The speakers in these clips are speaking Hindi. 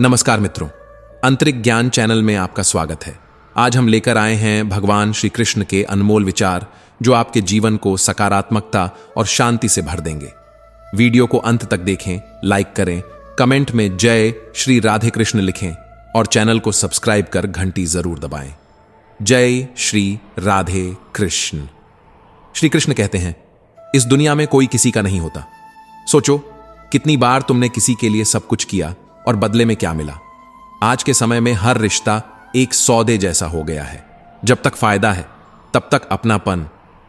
नमस्कार मित्रों, अंतरिक ज्ञान चैनल में आपका स्वागत है। आज हम लेकर आए हैं भगवान श्री कृष्ण के अनमोल विचार जो आपके जीवन को सकारात्मकता और शांति से भर देंगे। वीडियो को अंत तक देखें, लाइक करें, कमेंट में जय श्री राधे कृष्ण लिखें और चैनल को सब्सक्राइब कर घंटी जरूर दबाएं। जय श्री राधे कृष्ण। श्री कृष्ण कहते हैं, इस दुनिया में कोई किसी का नहीं होता। सोचो कितनी बार तुमने किसी के लिए सब कुछ किया और बदले में क्या मिला। आज के समय में हर रिश्ता एक सौदे जैसा हो गया है। जब तक फायदा है तब तक अपनापन,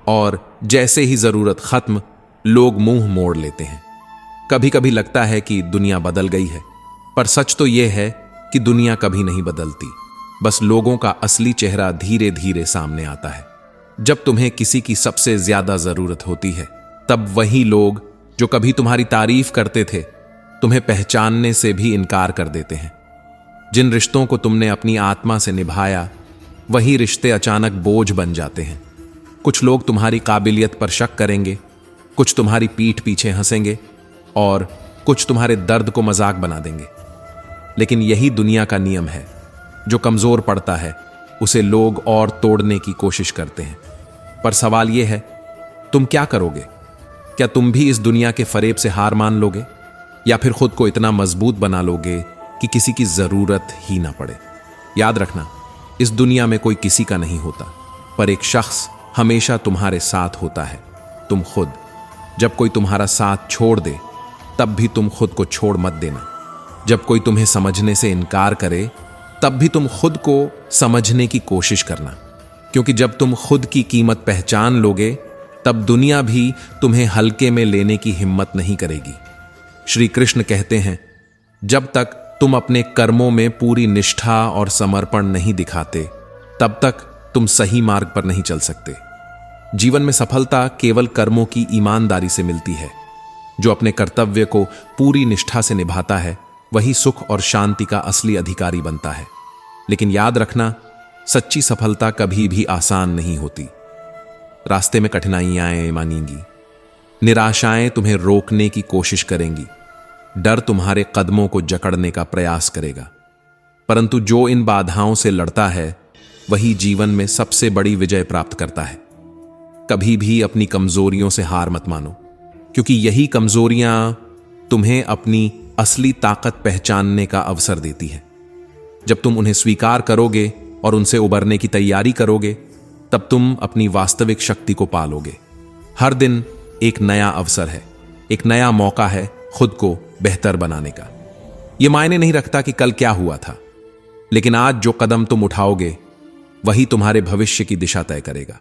और जैसे ही जरूरत खत्म लोग मुंह मोड़ लेते हैं। कभी कभी लगता है कि दुनिया बदल गई है, पर सच तो यह है कि दुनिया कभी नहीं बदलती। बस लोगों का असली चेहरा धीरे धीरे सामने आता है। जब तुम्हें किसी की सबसे ज्यादा जरूरत होती है तब वही लोग जो कभी तुम्हारी तारीफ करते थे तुम्हें पहचानने से भी इनकार कर देते हैं। जिन रिश्तों को तुमने अपनी आत्मा से निभाया वही रिश्ते अचानक बोझ बन जाते हैं। कुछ लोग तुम्हारी काबिलियत पर शक करेंगे, कुछ तुम्हारी पीठ पीछे हंसेंगे और कुछ तुम्हारे दर्द को मजाक बना देंगे। लेकिन यही दुनिया का नियम है। जो कमजोर पड़ता है उसे लोग और तोड़ने की कोशिश करते हैं। पर सवाल यह है, तुम क्या करोगे? क्या तुम भी इस दुनिया के फरेब से हार मान लोगे, या फिर खुद को इतना मजबूत बना लोगे कि किसी की जरूरत ही ना पड़े? याद रखना, इस दुनिया में कोई किसी का नहीं होता, पर एक शख्स हमेशा तुम्हारे साथ होता है, तुम खुद। जब कोई तुम्हारा साथ छोड़ दे तब भी तुम खुद को छोड़ मत देना। जब कोई तुम्हें समझने से इनकार करे तब भी तुम खुद को समझने की कोशिश करना, क्योंकि जब तुम खुद की कीमत पहचान लोगे तब दुनिया भी तुम्हें हल्के में लेने की हिम्मत नहीं करेगी। श्री कृष्ण कहते हैं, जब तक तुम अपने कर्मों में पूरी निष्ठा और समर्पण नहीं दिखाते तब तक तुम सही मार्ग पर नहीं चल सकते। जीवन में सफलता केवल कर्मों की ईमानदारी से मिलती है। जो अपने कर्तव्य को पूरी निष्ठा से निभाता है वही सुख और शांति का असली अधिकारी बनता है। लेकिन याद रखना, सच्ची सफलता कभी भी आसान नहीं होती। रास्ते में कठिनाइयां मानेंगी, निराशाएं तुम्हें रोकने की कोशिश करेंगी, डर तुम्हारे कदमों को जकड़ने का प्रयास करेगा। परंतु जो इन बाधाओं से लड़ता है वही जीवन में सबसे बड़ी विजय प्राप्त करता है। कभी भी अपनी कमजोरियों से हार मत मानो, क्योंकि यही कमजोरियां तुम्हें अपनी असली ताकत पहचानने का अवसर देती है। जब तुम उन्हें स्वीकार करोगे और उनसे उबरने की तैयारी करोगे तब तुम अपनी वास्तविक शक्ति को पालोगे। हर दिन एक नया अवसर है, एक नया मौका है खुद को बेहतर बनाने का। यह मायने नहीं रखता कि कल क्या हुआ था, लेकिन आज जो कदम तुम उठाओगे वही तुम्हारे भविष्य की दिशा तय करेगा।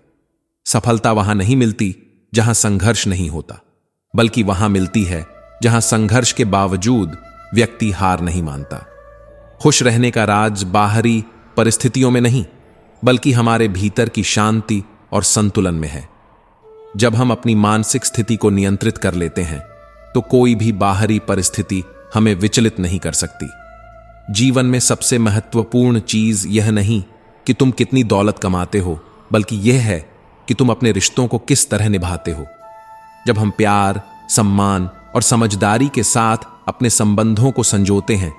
सफलता वहां नहीं मिलती जहां संघर्ष नहीं होता, बल्कि वहां मिलती है जहां संघर्ष के बावजूद व्यक्ति हार नहीं मानता। खुश रहने का राज बाहरी परिस्थितियों में नहीं, बल्कि हमारे भीतर की शांति और संतुलन में है। जब हम अपनी मानसिक स्थिति को नियंत्रित कर लेते हैं तो कोई भी बाहरी परिस्थिति हमें विचलित नहीं कर सकती। जीवन में सबसे महत्वपूर्ण चीज यह नहीं कि तुम कितनी दौलत कमाते हो, बल्कि यह है कि तुम अपने रिश्तों को किस तरह निभाते हो। जब हम प्यार, सम्मान और समझदारी के साथ अपने संबंधों को संजोते हैं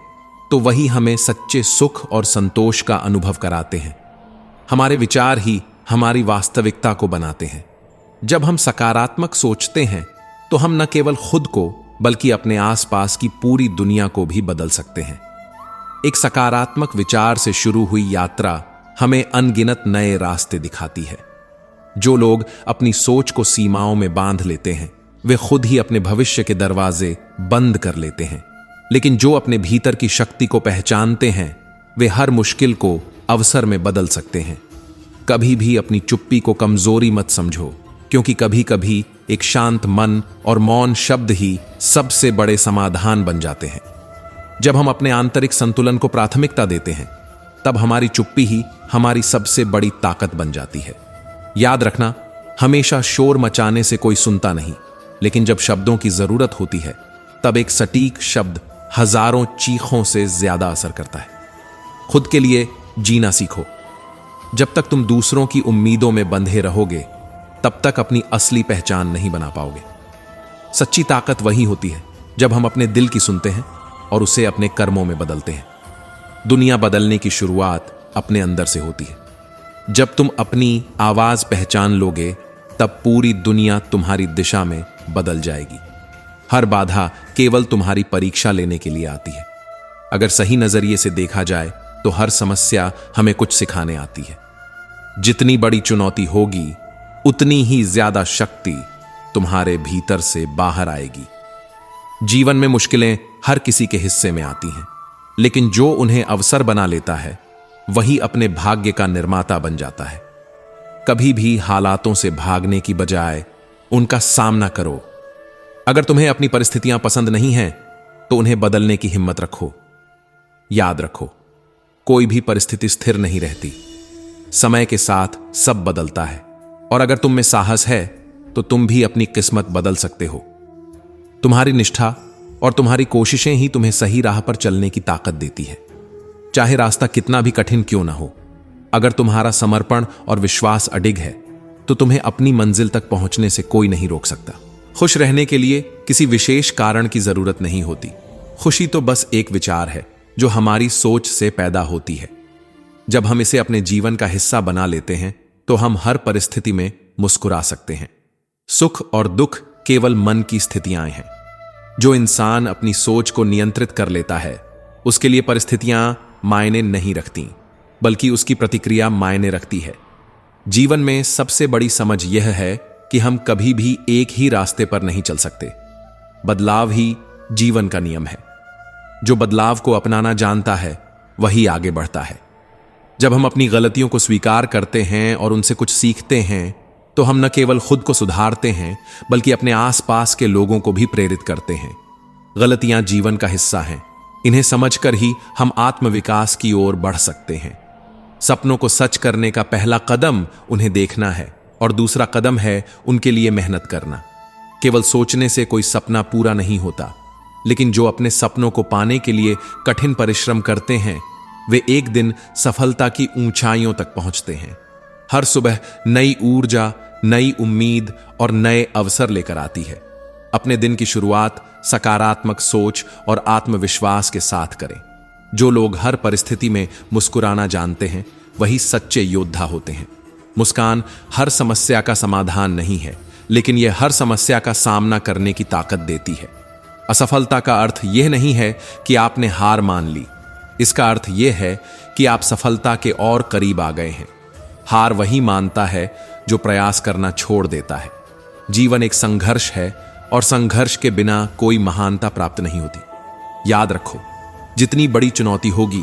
तो वही हमें सच्चे सुख और संतोष का अनुभव कराते हैं। हमारे विचार ही हमारी वास्तविकता को बनाते हैं। जब हम सकारात्मक सोचते हैं तो हम न केवल खुद को बल्कि अपने आसपास की पूरी दुनिया को भी बदल सकते हैं। एक सकारात्मक विचार से शुरू हुई यात्रा हमें अनगिनत नए रास्ते दिखाती है। जो लोग अपनी सोच को सीमाओं में बांध लेते हैं वे खुद ही अपने भविष्य के दरवाजे बंद कर लेते हैं। लेकिन जो अपने भीतर की शक्ति को पहचानते हैं वे हर मुश्किल को अवसर में बदल सकते हैं। कभी भी अपनी चुप्पी को कमजोरी मत समझो, क्योंकि कभी कभी एक शांत मन और मौन शब्द ही सबसे बड़े समाधान बन जाते हैं। जब हम अपने आंतरिक संतुलन को प्राथमिकता देते हैं तब हमारी चुप्पी ही हमारी सबसे बड़ी ताकत बन जाती है। याद रखना, हमेशा शोर मचाने से कोई सुनता नहीं, लेकिन जब शब्दों की जरूरत होती है तब एक सटीक शब्द हजारों चीखों से ज्यादा असर करता है। खुद के लिए जीना सीखो। जब तक तुम दूसरों की उम्मीदों में बंधे रहोगे तब तक अपनी असली पहचान नहीं बना पाओगे। सच्ची ताकत वही होती है जब हम अपने दिल की सुनते हैं और उसे अपने कर्मों में बदलते हैं। दुनिया बदलने की शुरुआत अपने अंदर से होती है। जब तुम अपनी आवाज पहचान लोगे, तब पूरी दुनिया तुम्हारी दिशा में बदल जाएगी। हर बाधा केवल तुम्हारी परीक्षा लेने के लिए आती है। अगर सही नजरिए से देखा जाए तो हर समस्या हमें कुछ सिखाने आती है। जितनी बड़ी चुनौती होगी, उतनी ही ज्यादा शक्ति तुम्हारे भीतर से बाहर आएगी। जीवन में मुश्किलें हर किसी के हिस्से में आती हैं, लेकिन जो उन्हें अवसर बना लेता है वही अपने भाग्य का निर्माता बन जाता है। कभी भी हालातों से भागने की बजाय उनका सामना करो। अगर तुम्हें अपनी परिस्थितियां पसंद नहीं हैं, तो उन्हें बदलने की हिम्मत रखो। याद रखो, कोई भी परिस्थिति स्थिर नहीं रहती। समय के साथ सब बदलता है, और अगर तुम में साहस है तो तुम भी अपनी किस्मत बदल सकते हो। तुम्हारी निष्ठा और तुम्हारी कोशिशें ही तुम्हें सही राह पर चलने की ताकत देती है। चाहे रास्ता कितना भी कठिन क्यों ना हो, अगर तुम्हारा समर्पण और विश्वास अडिग है तो तुम्हें अपनी मंजिल तक पहुंचने से कोई नहीं रोक सकता। खुश रहने के लिए किसी विशेष कारण की जरूरत नहीं होती। खुशी तो बस एक विचार है जो हमारी सोच से पैदा होती है। जब हम इसे अपने जीवन का हिस्सा बना लेते हैं तो हम हर परिस्थिति में मुस्कुरा सकते हैं। सुख और दुख केवल मन की स्थितियां हैं। जो इंसान अपनी सोच को नियंत्रित कर लेता है, उसके लिए परिस्थितियां मायने नहीं रखती, बल्कि उसकी प्रतिक्रिया मायने रखती है। जीवन में सबसे बड़ी समझ यह है कि हम कभी भी एक ही रास्ते पर नहीं चल सकते। बदलाव ही जीवन का नियम है। जो बदलाव को अपनाना जानता है वही आगे बढ़ता है। जब हम अपनी गलतियों को स्वीकार करते हैं और उनसे कुछ सीखते हैं, तो हम न केवल खुद को सुधारते हैं, बल्कि अपने आसपास के लोगों को भी प्रेरित करते हैं। गलतियां जीवन का हिस्सा हैं। इन्हें समझकर ही हम आत्मविकास की ओर बढ़ सकते हैं। सपनों को सच करने का पहला कदम उन्हें देखना है, और दूसरा कदम है उनके लिए मेहनत करना। केवल सोचने से कोई सपना पूरा नहीं होता, लेकिन जो अपने सपनों को पाने के लिए कठिन परिश्रम करते हैं, वे एक दिन सफलता की ऊंचाइयों तक पहुंचते हैं। हर सुबह नई ऊर्जा, नई उम्मीद और नए अवसर लेकर आती है। अपने दिन की शुरुआत सकारात्मक सोच और आत्मविश्वास के साथ करें। जो लोग हर परिस्थिति में मुस्कुराना जानते हैं, वही सच्चे योद्धा होते हैं। मुस्कान हर समस्या का समाधान नहीं है, लेकिन यह हर समस्या का सामना करने की ताकत देती है। असफलता का अर्थ यह नहीं है कि आपने हार मान ली। इसका अर्थ यह है कि आप सफलता के और करीब आ गए हैं। हार वही मानता है जो प्रयास करना छोड़ देता है। जीवन एक संघर्ष है, और संघर्ष के बिना कोई महानता प्राप्त नहीं होती। याद रखो, जितनी बड़ी चुनौती होगी,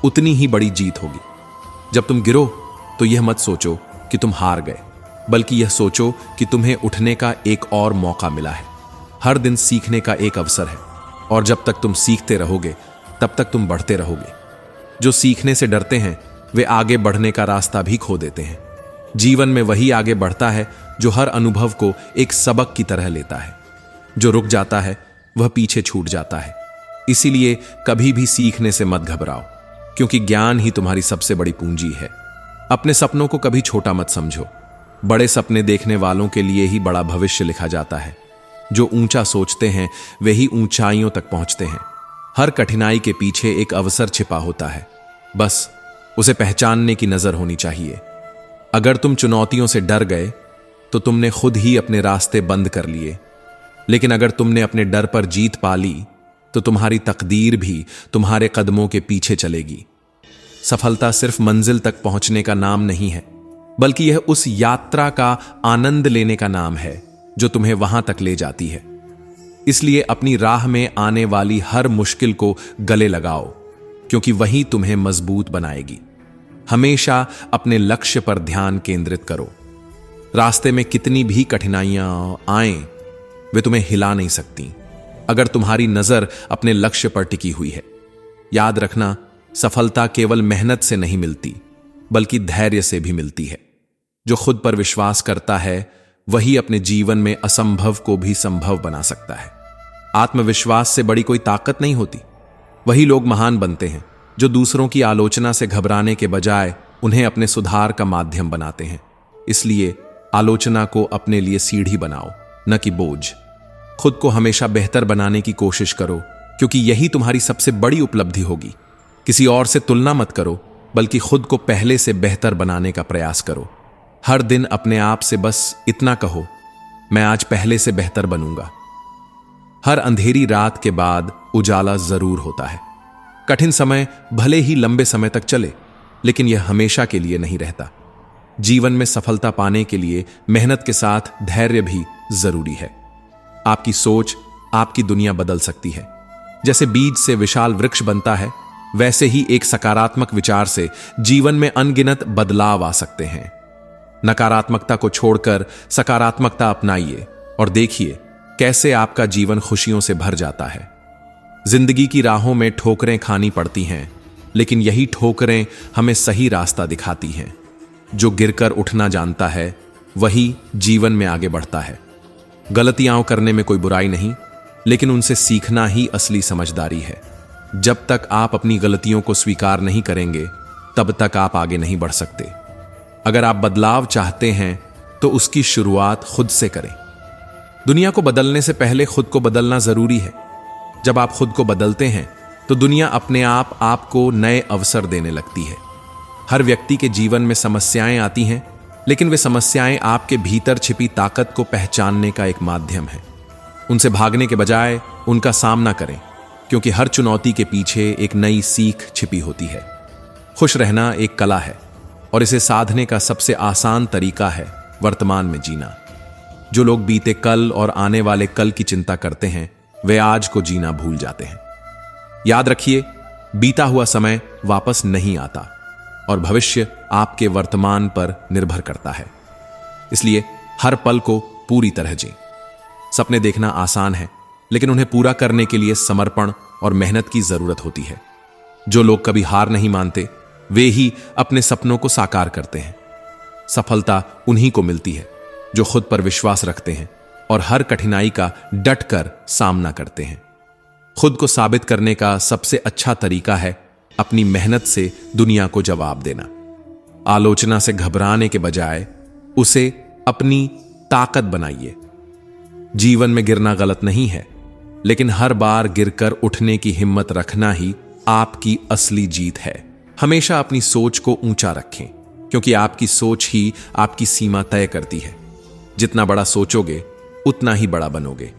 उतनी ही बड़ी जीत होगी। जब तुम गिरो तो यह मत सोचो कि तुम हार गए, बल्कि यह सोचो कि तुम्हें उठने का एक और मौका मिला है। हर दिन सीखने का एक अवसर है, और जब तक तुम सीखते रहोगे, तब तक तुम बढ़ते रहोगे। जो सीखने से डरते हैं, वे आगे बढ़ने का रास्ता भी खो देते हैं। जीवन में वही आगे बढ़ता है जो हर अनुभव को एक सबक की तरह लेता है। जो रुक जाता है, वह पीछे छूट जाता है। इसीलिए कभी भी सीखने से मत घबराओ, क्योंकि ज्ञान ही तुम्हारी सबसे बड़ी पूंजी है। अपने सपनों को कभी छोटा मत समझो। बड़े सपने देखने वालों के लिए ही बड़ा भविष्य लिखा जाता है। जो ऊंचा सोचते हैं, वे ही ऊंचाइयों तक पहुंचते हैं। हर कठिनाई के पीछे एक अवसर छिपा होता है, बस उसे पहचानने की नजर होनी चाहिए। अगर तुम चुनौतियों से डर गए, तो तुमने खुद ही अपने रास्ते बंद कर लिए। लेकिन अगर तुमने अपने डर पर जीत पा ली, तो तुम्हारी तकदीर भी तुम्हारे कदमों के पीछे चलेगी। सफलता सिर्फ मंजिल तक पहुंचने का नाम नहीं है, बल्कि यह उस यात्रा का आनंद लेने का नाम है जो तुम्हें वहां तक ले जाती है। इसलिए अपनी राह में आने वाली हर मुश्किल को गले लगाओ, क्योंकि वही तुम्हें मजबूत बनाएगी। हमेशा अपने लक्ष्य पर ध्यान केंद्रित करो। रास्ते में कितनी भी कठिनाइयां आएं, वे तुम्हें हिला नहीं सकती अगर तुम्हारी नजर अपने लक्ष्य पर टिकी हुई है। याद रखना, सफलता केवल मेहनत से नहीं मिलती, बल्कि धैर्य से भी मिलती है। जो खुद पर विश्वास करता है, वही अपने जीवन में असंभव को भी संभव बना सकता है। आत्मविश्वास से बड़ी कोई ताकत नहीं होती। वही लोग महान बनते हैं जो दूसरों की आलोचना से घबराने के बजाय उन्हें अपने सुधार का माध्यम बनाते हैं। इसलिए आलोचना को अपने लिए सीढ़ी बनाओ, न कि बोझ। खुद को हमेशा बेहतर बनाने की कोशिश करो, क्योंकि यही तुम्हारी सबसे बड़ी उपलब्धि होगी। किसी और से तुलना मत करो, बल्कि खुद को पहले से बेहतर बनाने का प्रयास करो। हर दिन अपने आप से बस इतना कहो, मैं आज पहले से बेहतर बनूंगा। हर अंधेरी रात के बाद उजाला जरूर होता है। कठिन समय भले ही लंबे समय तक चले, लेकिन यह हमेशा के लिए नहीं रहता। जीवन में सफलता पाने के लिए मेहनत के साथ धैर्य भी जरूरी है। आपकी सोच आपकी दुनिया बदल सकती है। जैसे बीज से विशाल वृक्ष बनता है, वैसे ही एक सकारात्मक विचार से जीवन में अनगिनत बदलाव आ सकते हैं। नकारात्मकता को छोड़कर सकारात्मकता अपनाइए और देखिए कैसे आपका जीवन खुशियों से भर जाता है। जिंदगी की राहों में ठोकरें खानी पड़ती हैं, लेकिन यही ठोकरें हमें सही रास्ता दिखाती हैं। जो गिरकर उठना जानता है वही जीवन में आगे बढ़ता है। गलतियां करने में कोई बुराई नहीं, लेकिन उनसे सीखना ही असली समझदारी है। जब तक आप अपनी गलतियों को स्वीकार नहीं करेंगे, तब तक आप आगे नहीं बढ़ सकते। अगर आप बदलाव चाहते हैं तो उसकी शुरुआत खुद से करें। दुनिया को बदलने से पहले खुद को बदलना जरूरी है। जब आप खुद को बदलते हैं तो दुनिया अपने आप आपको नए अवसर देने लगती है। हर व्यक्ति के जीवन में समस्याएं आती हैं, लेकिन वे समस्याएं आपके भीतर छिपी ताकत को पहचानने का एक माध्यम है। उनसे भागने के बजाय उनका सामना करें, क्योंकि हर चुनौती के पीछे एक नई सीख छिपी होती है। खुश रहना एक कला है और इसे साधने का सबसे आसान तरीका है वर्तमान में जीना। जो लोग बीते कल और आने वाले कल की चिंता करते हैं, वे आज को जीना भूल जाते हैं। याद रखिए, बीता हुआ समय वापस नहीं आता और भविष्य आपके वर्तमान पर निर्भर करता है। इसलिए हर पल को पूरी तरह जिएं। सपने देखना आसान है, लेकिन उन्हें पूरा करने के लिए समर्पण और मेहनत की जरूरत होती है। जो लोग कभी हार नहीं मानते, वे ही अपने सपनों को साकार करते हैं। सफलता उन्हीं को मिलती है जो खुद पर विश्वास रखते हैं और हर कठिनाई का डटकर सामना करते हैं। खुद को साबित करने का सबसे अच्छा तरीका है अपनी मेहनत से दुनिया को जवाब देना। आलोचना से घबराने के बजाय उसे अपनी ताकत बनाइए। जीवन में गिरना गलत नहीं है, लेकिन हर बार गिरकर उठने की हिम्मत रखना ही आपकी असली जीत है। हमेशा अपनी सोच को ऊंचा रखें, क्योंकि आपकी सोच ही आपकी सीमा तय करती है। जितना बड़ा सोचोगे, उतना ही बड़ा बनोगे।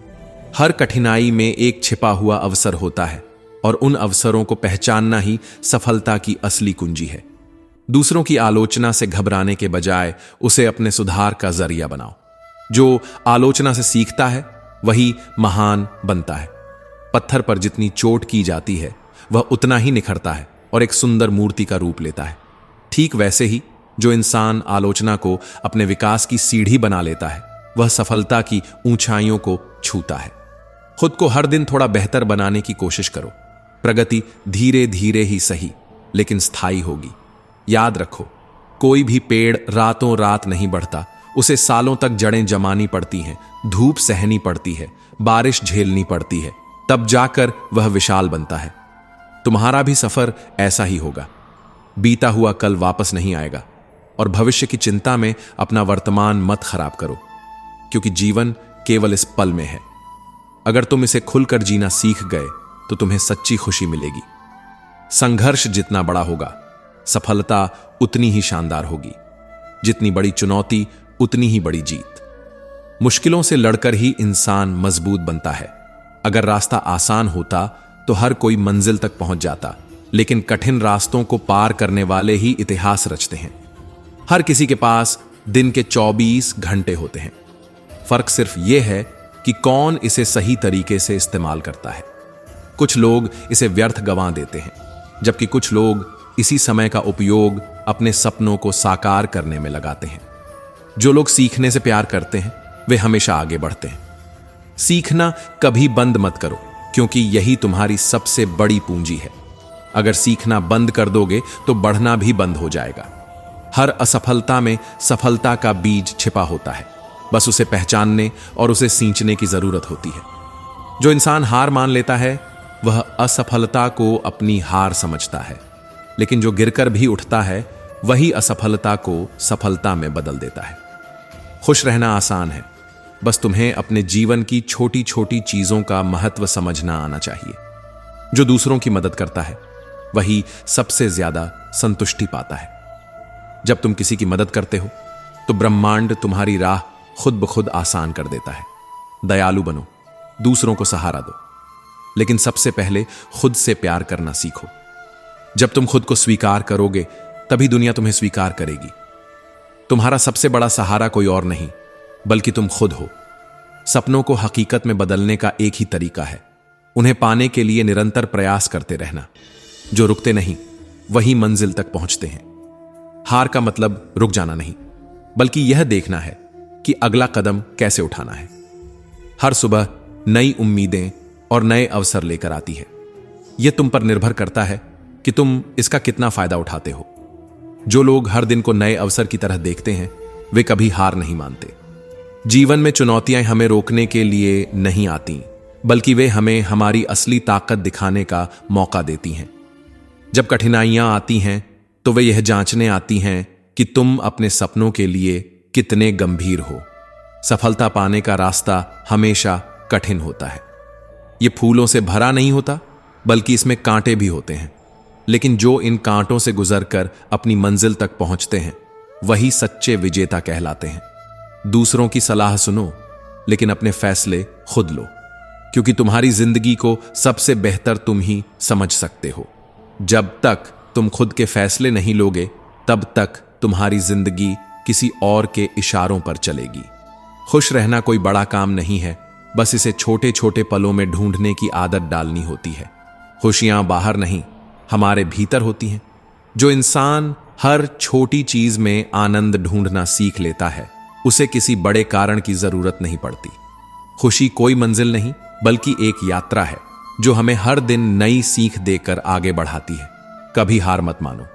हर कठिनाई में एक छिपा हुआ अवसर होता है और उन अवसरों को पहचानना ही सफलता की असली कुंजी है। दूसरों की आलोचना से घबराने के बजाय उसे अपने सुधार का जरिया बनाओ। जो आलोचना से सीखता है वही महान बनता है। पत्थर पर जितनी चोट की जाती है, वह उतना ही निखरता है और एक सुंदर मूर्ति का रूप लेता है। ठीक वैसे ही जो इंसान आलोचना को अपने विकास की सीढ़ी बना लेता है, वह सफलता की ऊंचाइयों को छूता है। खुद को हर दिन थोड़ा बेहतर बनाने की कोशिश करो। प्रगति धीरे धीरे ही सही, लेकिन स्थायी होगी। याद रखो, कोई भी पेड़ रातों रात नहीं बढ़ता। उसे सालों तक जड़ें जमानी पड़ती हैं, धूप सहनी पड़ती है, बारिश झेलनी पड़ती है, तब जाकर वह विशाल बनता है। तुम्हारा भी सफर ऐसा ही होगा। बीता हुआ कल वापस नहीं आएगा और भविष्य की चिंता में अपना वर्तमान मत खराब करो, क्योंकि जीवन केवल इस पल में है। अगर तुम इसे खुलकर जीना सीख गए तो तुम्हें सच्ची खुशी मिलेगी। संघर्ष जितना बड़ा होगा, सफलता उतनी ही शानदार होगी। जितनी बड़ी चुनौती, उतनी ही बड़ी जीत। मुश्किलों से लड़कर ही इंसान मजबूत बनता है। अगर रास्ता आसान होता तो हर कोई मंजिल तक पहुंच जाता, लेकिन कठिन रास्तों को पार करने वाले ही इतिहास रचते हैं। हर किसी के पास दिन के 24 घंटे होते हैं। फर्क सिर्फ यह है कि कौन इसे सही तरीके से इस्तेमाल करता है। कुछ लोग इसे व्यर्थ गंवा देते हैं, जबकि कुछ लोग इसी समय का उपयोग अपने सपनों को साकार करने में लगाते हैं। जो लोग सीखने से प्यार करते हैं, वे हमेशा आगे बढ़ते हैं। सीखना कभी बंद मत करो, क्योंकि यही तुम्हारी सबसे बड़ी पूंजी है। अगर सीखना बंद कर दोगे तो बढ़ना भी बंद हो जाएगा। हर असफलता में सफलता का बीज छिपा होता है, बस उसे पहचानने और उसे सींचने की जरूरत होती है। जो इंसान हार मान लेता है, वह असफलता को अपनी हार समझता है, लेकिन जो गिरकर भी उठता है, वही असफलता को सफलता में बदल देता है। खुश रहना आसान है, बस तुम्हें अपने जीवन की छोटी छोटी चीजों का महत्व समझना आना चाहिए। जो दूसरों की मदद करता है, वही सबसे ज्यादा संतुष्टि पाता है। जब तुम किसी की मदद करते हो तो ब्रह्मांड तुम्हारी राह खुद ब खुद आसान कर देता है। दयालु बनो, दूसरों को सहारा दो, लेकिन सबसे पहले खुद से प्यार करना सीखो। जब तुम खुद को स्वीकार करोगे तभी दुनिया तुम्हें स्वीकार करेगी। तुम्हारा सबसे बड़ा सहारा कोई और नहीं बल्कि तुम खुद हो। सपनों को हकीकत में बदलने का एक ही तरीका है, उन्हें पाने के लिए निरंतर प्रयास करते रहना। जो रुकते नहीं वही मंजिल तक पहुंचते हैं। हार का मतलब रुक जाना नहीं, बल्कि यह देखना है कि अगला कदम कैसे उठाना है। हर सुबह नई उम्मीदें और नए अवसर लेकर आती है। यह तुम पर निर्भर करता है कि तुम इसका कितना फायदा उठाते हो। जो लोग हर दिन को नए अवसर की तरह देखते हैं वे कभी हार नहीं मानते। जीवन में चुनौतियां हमें रोकने के लिए नहीं आती, बल्कि वे हमें हमारी असली ताकत दिखाने का मौका देती हैं। जब कठिनाइयां आती हैं तो वे यह जांचने आती हैं कि तुम अपने सपनों के लिए कितने गंभीर हो। सफलता पाने का रास्ता हमेशा कठिन होता है। यह फूलों से भरा नहीं होता, बल्कि इसमें कांटे भी होते हैं। लेकिन जो इन कांटों से गुजरकर अपनी मंजिल तक पहुंचते हैं वही सच्चे विजेता कहलाते हैं। दूसरों की सलाह सुनो, लेकिन अपने फैसले खुद लो, क्योंकि तुम्हारी जिंदगी को सबसे बेहतर तुम ही समझ सकते हो। जब तक तुम खुद के फैसले नहीं लोगे तब तक तुम्हारी जिंदगी किसी और के इशारों पर चलेगी। खुश रहना कोई बड़ा काम नहीं है, बस इसे छोटे छोटे पलों में ढूंढने की आदत डालनी होती है। खुशियां बाहर नहीं, हमारे भीतर होती हैं। जो इंसान हर छोटी चीज में आनंद ढूंढना सीख लेता है उसे किसी बड़े कारण की जरूरत नहीं पड़ती। खुशी कोई मंजिल नहीं बल्कि एक यात्रा है जो हमें हर दिन नई सीख देकर आगे बढ़ाती है। कभी हार मत मानो।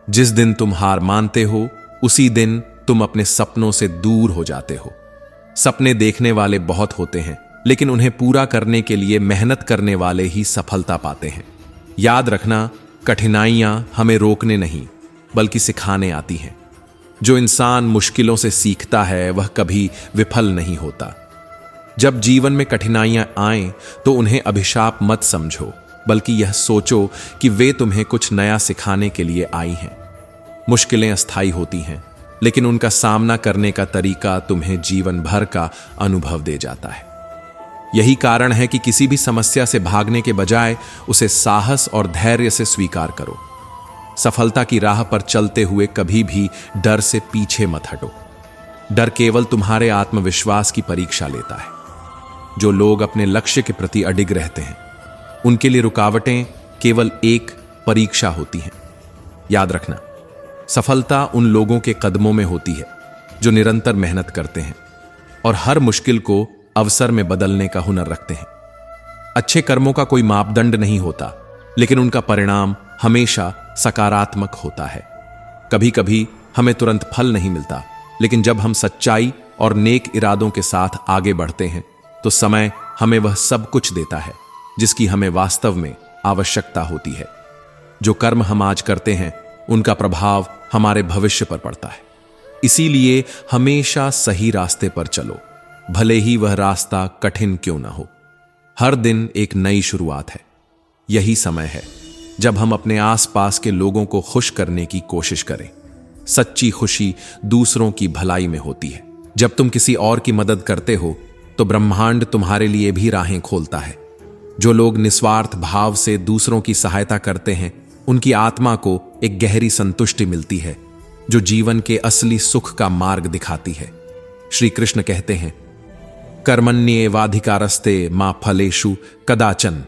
जिस दिन तुम हार मानते हो उसी दिन तुम अपने सपनों से दूर हो जाते हो। सपने देखने वाले बहुत होते हैं, लेकिन उन्हें पूरा करने के लिए मेहनत करने वाले ही सफलता पाते हैं। याद रखना, कठिनाइयां हमें रोकने नहीं बल्कि सिखाने आती हैं। जो इंसान मुश्किलों से सीखता है वह कभी विफल नहीं होता। जब जीवन में कठिनाइयां आएं तो उन्हें अभिशाप मत समझो, बल्कि यह सोचो कि वे तुम्हें कुछ नया सिखाने के लिए आई हैं। मुश्किलें अस्थायी होती हैं, लेकिन उनका सामना करने का तरीका तुम्हें जीवन भर का अनुभव दे जाता है। यही कारण है कि किसी भी समस्या से भागने के बजाय उसे साहस और धैर्य से स्वीकार करो। सफलता की राह पर चलते हुए कभी भी डर से पीछे मत हटो। डर केवल तुम्हारे आत्मविश्वास की परीक्षा लेता है। जो लोग अपने लक्ष्य के प्रति अडिग रहते हैं उनके लिए रुकावटें केवल एक परीक्षा होती हैं। याद रखना, सफलता उन लोगों के कदमों में होती है जो निरंतर मेहनत करते हैं और हर मुश्किल को अवसर में बदलने का हुनर रखते हैं। अच्छे कर्मों का कोई मापदंड नहीं होता, लेकिन उनका परिणाम हमेशा सकारात्मक होता है। कभी कभी हमें तुरंत फल नहीं मिलता, लेकिन जब हम सच्चाई और नेक इरादों के साथ आगे बढ़ते हैं तो समय हमें वह सब कुछ देता है जिसकी हमें वास्तव में आवश्यकता होती है। जो कर्म हम आज करते हैं उनका प्रभाव हमारे भविष्य पर पड़ता है। इसीलिए हमेशा सही रास्ते पर चलो, भले ही वह रास्ता कठिन क्यों ना हो। हर दिन एक नई शुरुआत है। यही समय है जब हम अपने आसपास के लोगों को खुश करने की कोशिश करें। सच्ची खुशी दूसरों की भलाई में होती है। जब तुम किसी और की मदद करते हो तो ब्रह्मांड तुम्हारे लिए भी राहें खोलता है। जो लोग निस्वार्थ भाव से दूसरों की सहायता करते हैं उनकी आत्मा को एक गहरी संतुष्टि मिलती है जो जीवन के असली सुख का मार्ग दिखाती है। श्री कृष्ण कहते हैं, कर्मण्येवाधिकारस्ते मा फलेषु कदाचन,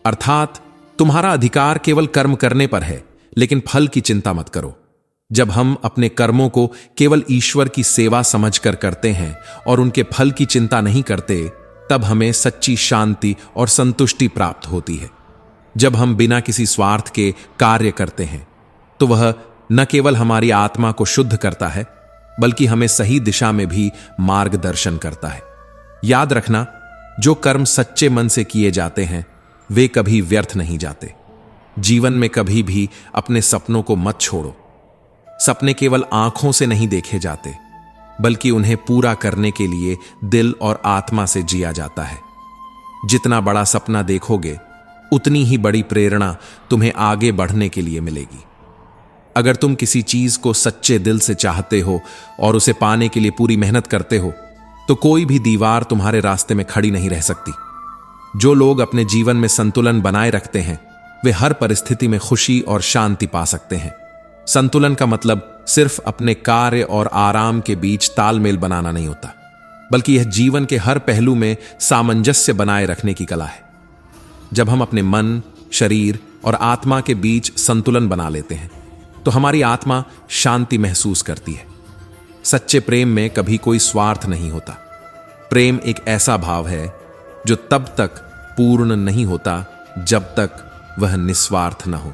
अर्थात तुम्हारा अधिकार केवल कर्म करने पर है, लेकिन फल की चिंता मत करो। जब हम अपने कर्मों को केवल ईश्वर की सेवा समझकर करते हैं और उनके फल की चिंता नहीं करते, तब हमें सच्ची शांति और संतुष्टि प्राप्त होती है। जब हम बिना किसी स्वार्थ के कार्य करते हैं तो वह न केवल हमारी आत्मा को शुद्ध करता है, बल्कि हमें सही दिशा में भी मार्गदर्शन करता है। याद रखना, जो कर्म सच्चे मन से किए जाते हैं वे कभी व्यर्थ नहीं जाते। जीवन में कभी भी अपने सपनों को मत छोड़ो। सपने केवल आंखों से नहीं देखे जाते, बल्कि उन्हें पूरा करने के लिए दिल और आत्मा से जिया जाता है। जितना बड़ा सपना देखोगे उतनी ही बड़ी प्रेरणा तुम्हें आगे बढ़ने के लिए मिलेगी। अगर तुम किसी चीज को सच्चे दिल से चाहते हो और उसे पाने के लिए पूरी मेहनत करते हो, तो कोई भी दीवार तुम्हारे रास्ते में खड़ी नहीं रह सकती। जो लोग अपने जीवन में संतुलन बनाए रखते हैं, वे हर परिस्थिति में खुशी और शांति पा सकते हैं। संतुलन का मतलब सिर्फ अपने कार्य और आराम के बीच तालमेल बनाना नहीं होता, बल्कि यह जीवन के हर पहलू में सामंजस्य बनाए रखने की कला है। जब हम अपने मन, शरीर और आत्मा के बीच संतुलन बना लेते हैं, तो हमारी आत्मा शांति महसूस करती है। सच्चे प्रेम में कभी कोई स्वार्थ नहीं होता। प्रेम एक ऐसा भाव है जो तब तक पूर्ण नहीं होता जब तक वह निस्वार्थ न हो।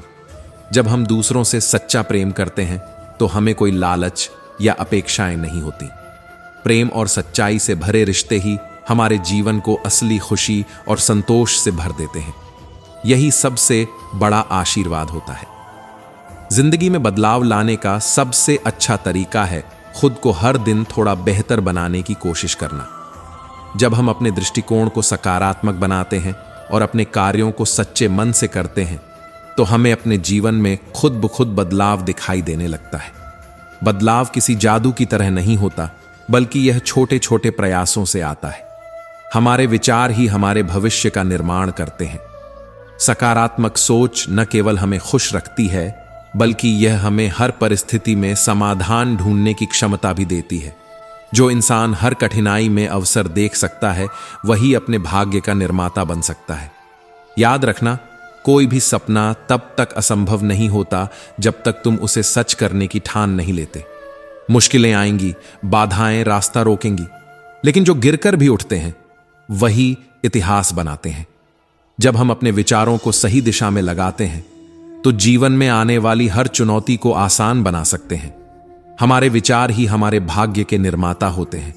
जब हम दूसरों से सच्चा प्रेम करते हैं, तो हमें कोई लालच या अपेक्षाएं नहीं होती। प्रेम और सच्चाई से भरे रिश्ते ही हमारे जीवन को असली खुशी और संतोष से भर देते हैं। यही सबसे बड़ा आशीर्वाद होता है। जिंदगी में बदलाव लाने का सबसे अच्छा तरीका है खुद को हर दिन थोड़ा बेहतर बनाने की कोशिश करना। जब हम अपने दृष्टिकोण को सकारात्मक बनाते हैं और अपने कार्यों को सच्चे मन से करते हैं, तो हमें अपने जीवन में खुद ब खुद बदलाव दिखाई देने लगता है। बदलाव किसी जादू की तरह नहीं होता, बल्कि यह छोटे छोटे प्रयासों से आता है। हमारे विचार ही हमारे भविष्य का निर्माण करते हैं। सकारात्मक सोच न केवल हमें खुश रखती है, बल्कि यह हमें हर परिस्थिति में समाधान ढूंढने की क्षमता भी देती है। जो इंसान हर कठिनाई में अवसर देख सकता है, वही अपने भाग्य का निर्माता बन सकता है। याद रखना, कोई भी सपना तब तक असंभव नहीं होता जब तक तुम उसे सच करने की ठान नहीं लेते। मुश्किलें आएंगी, बाधाएं रास्ता रोकेंगी, लेकिन जो गिरकर भी उठते हैं, वही इतिहास बनाते हैं। जब हम अपने विचारों को सही दिशा में लगाते हैं, तो जीवन में आने वाली हर चुनौती को आसान बना सकते हैं। हमारे विचार ही हमारे भाग्य के निर्माता होते हैं।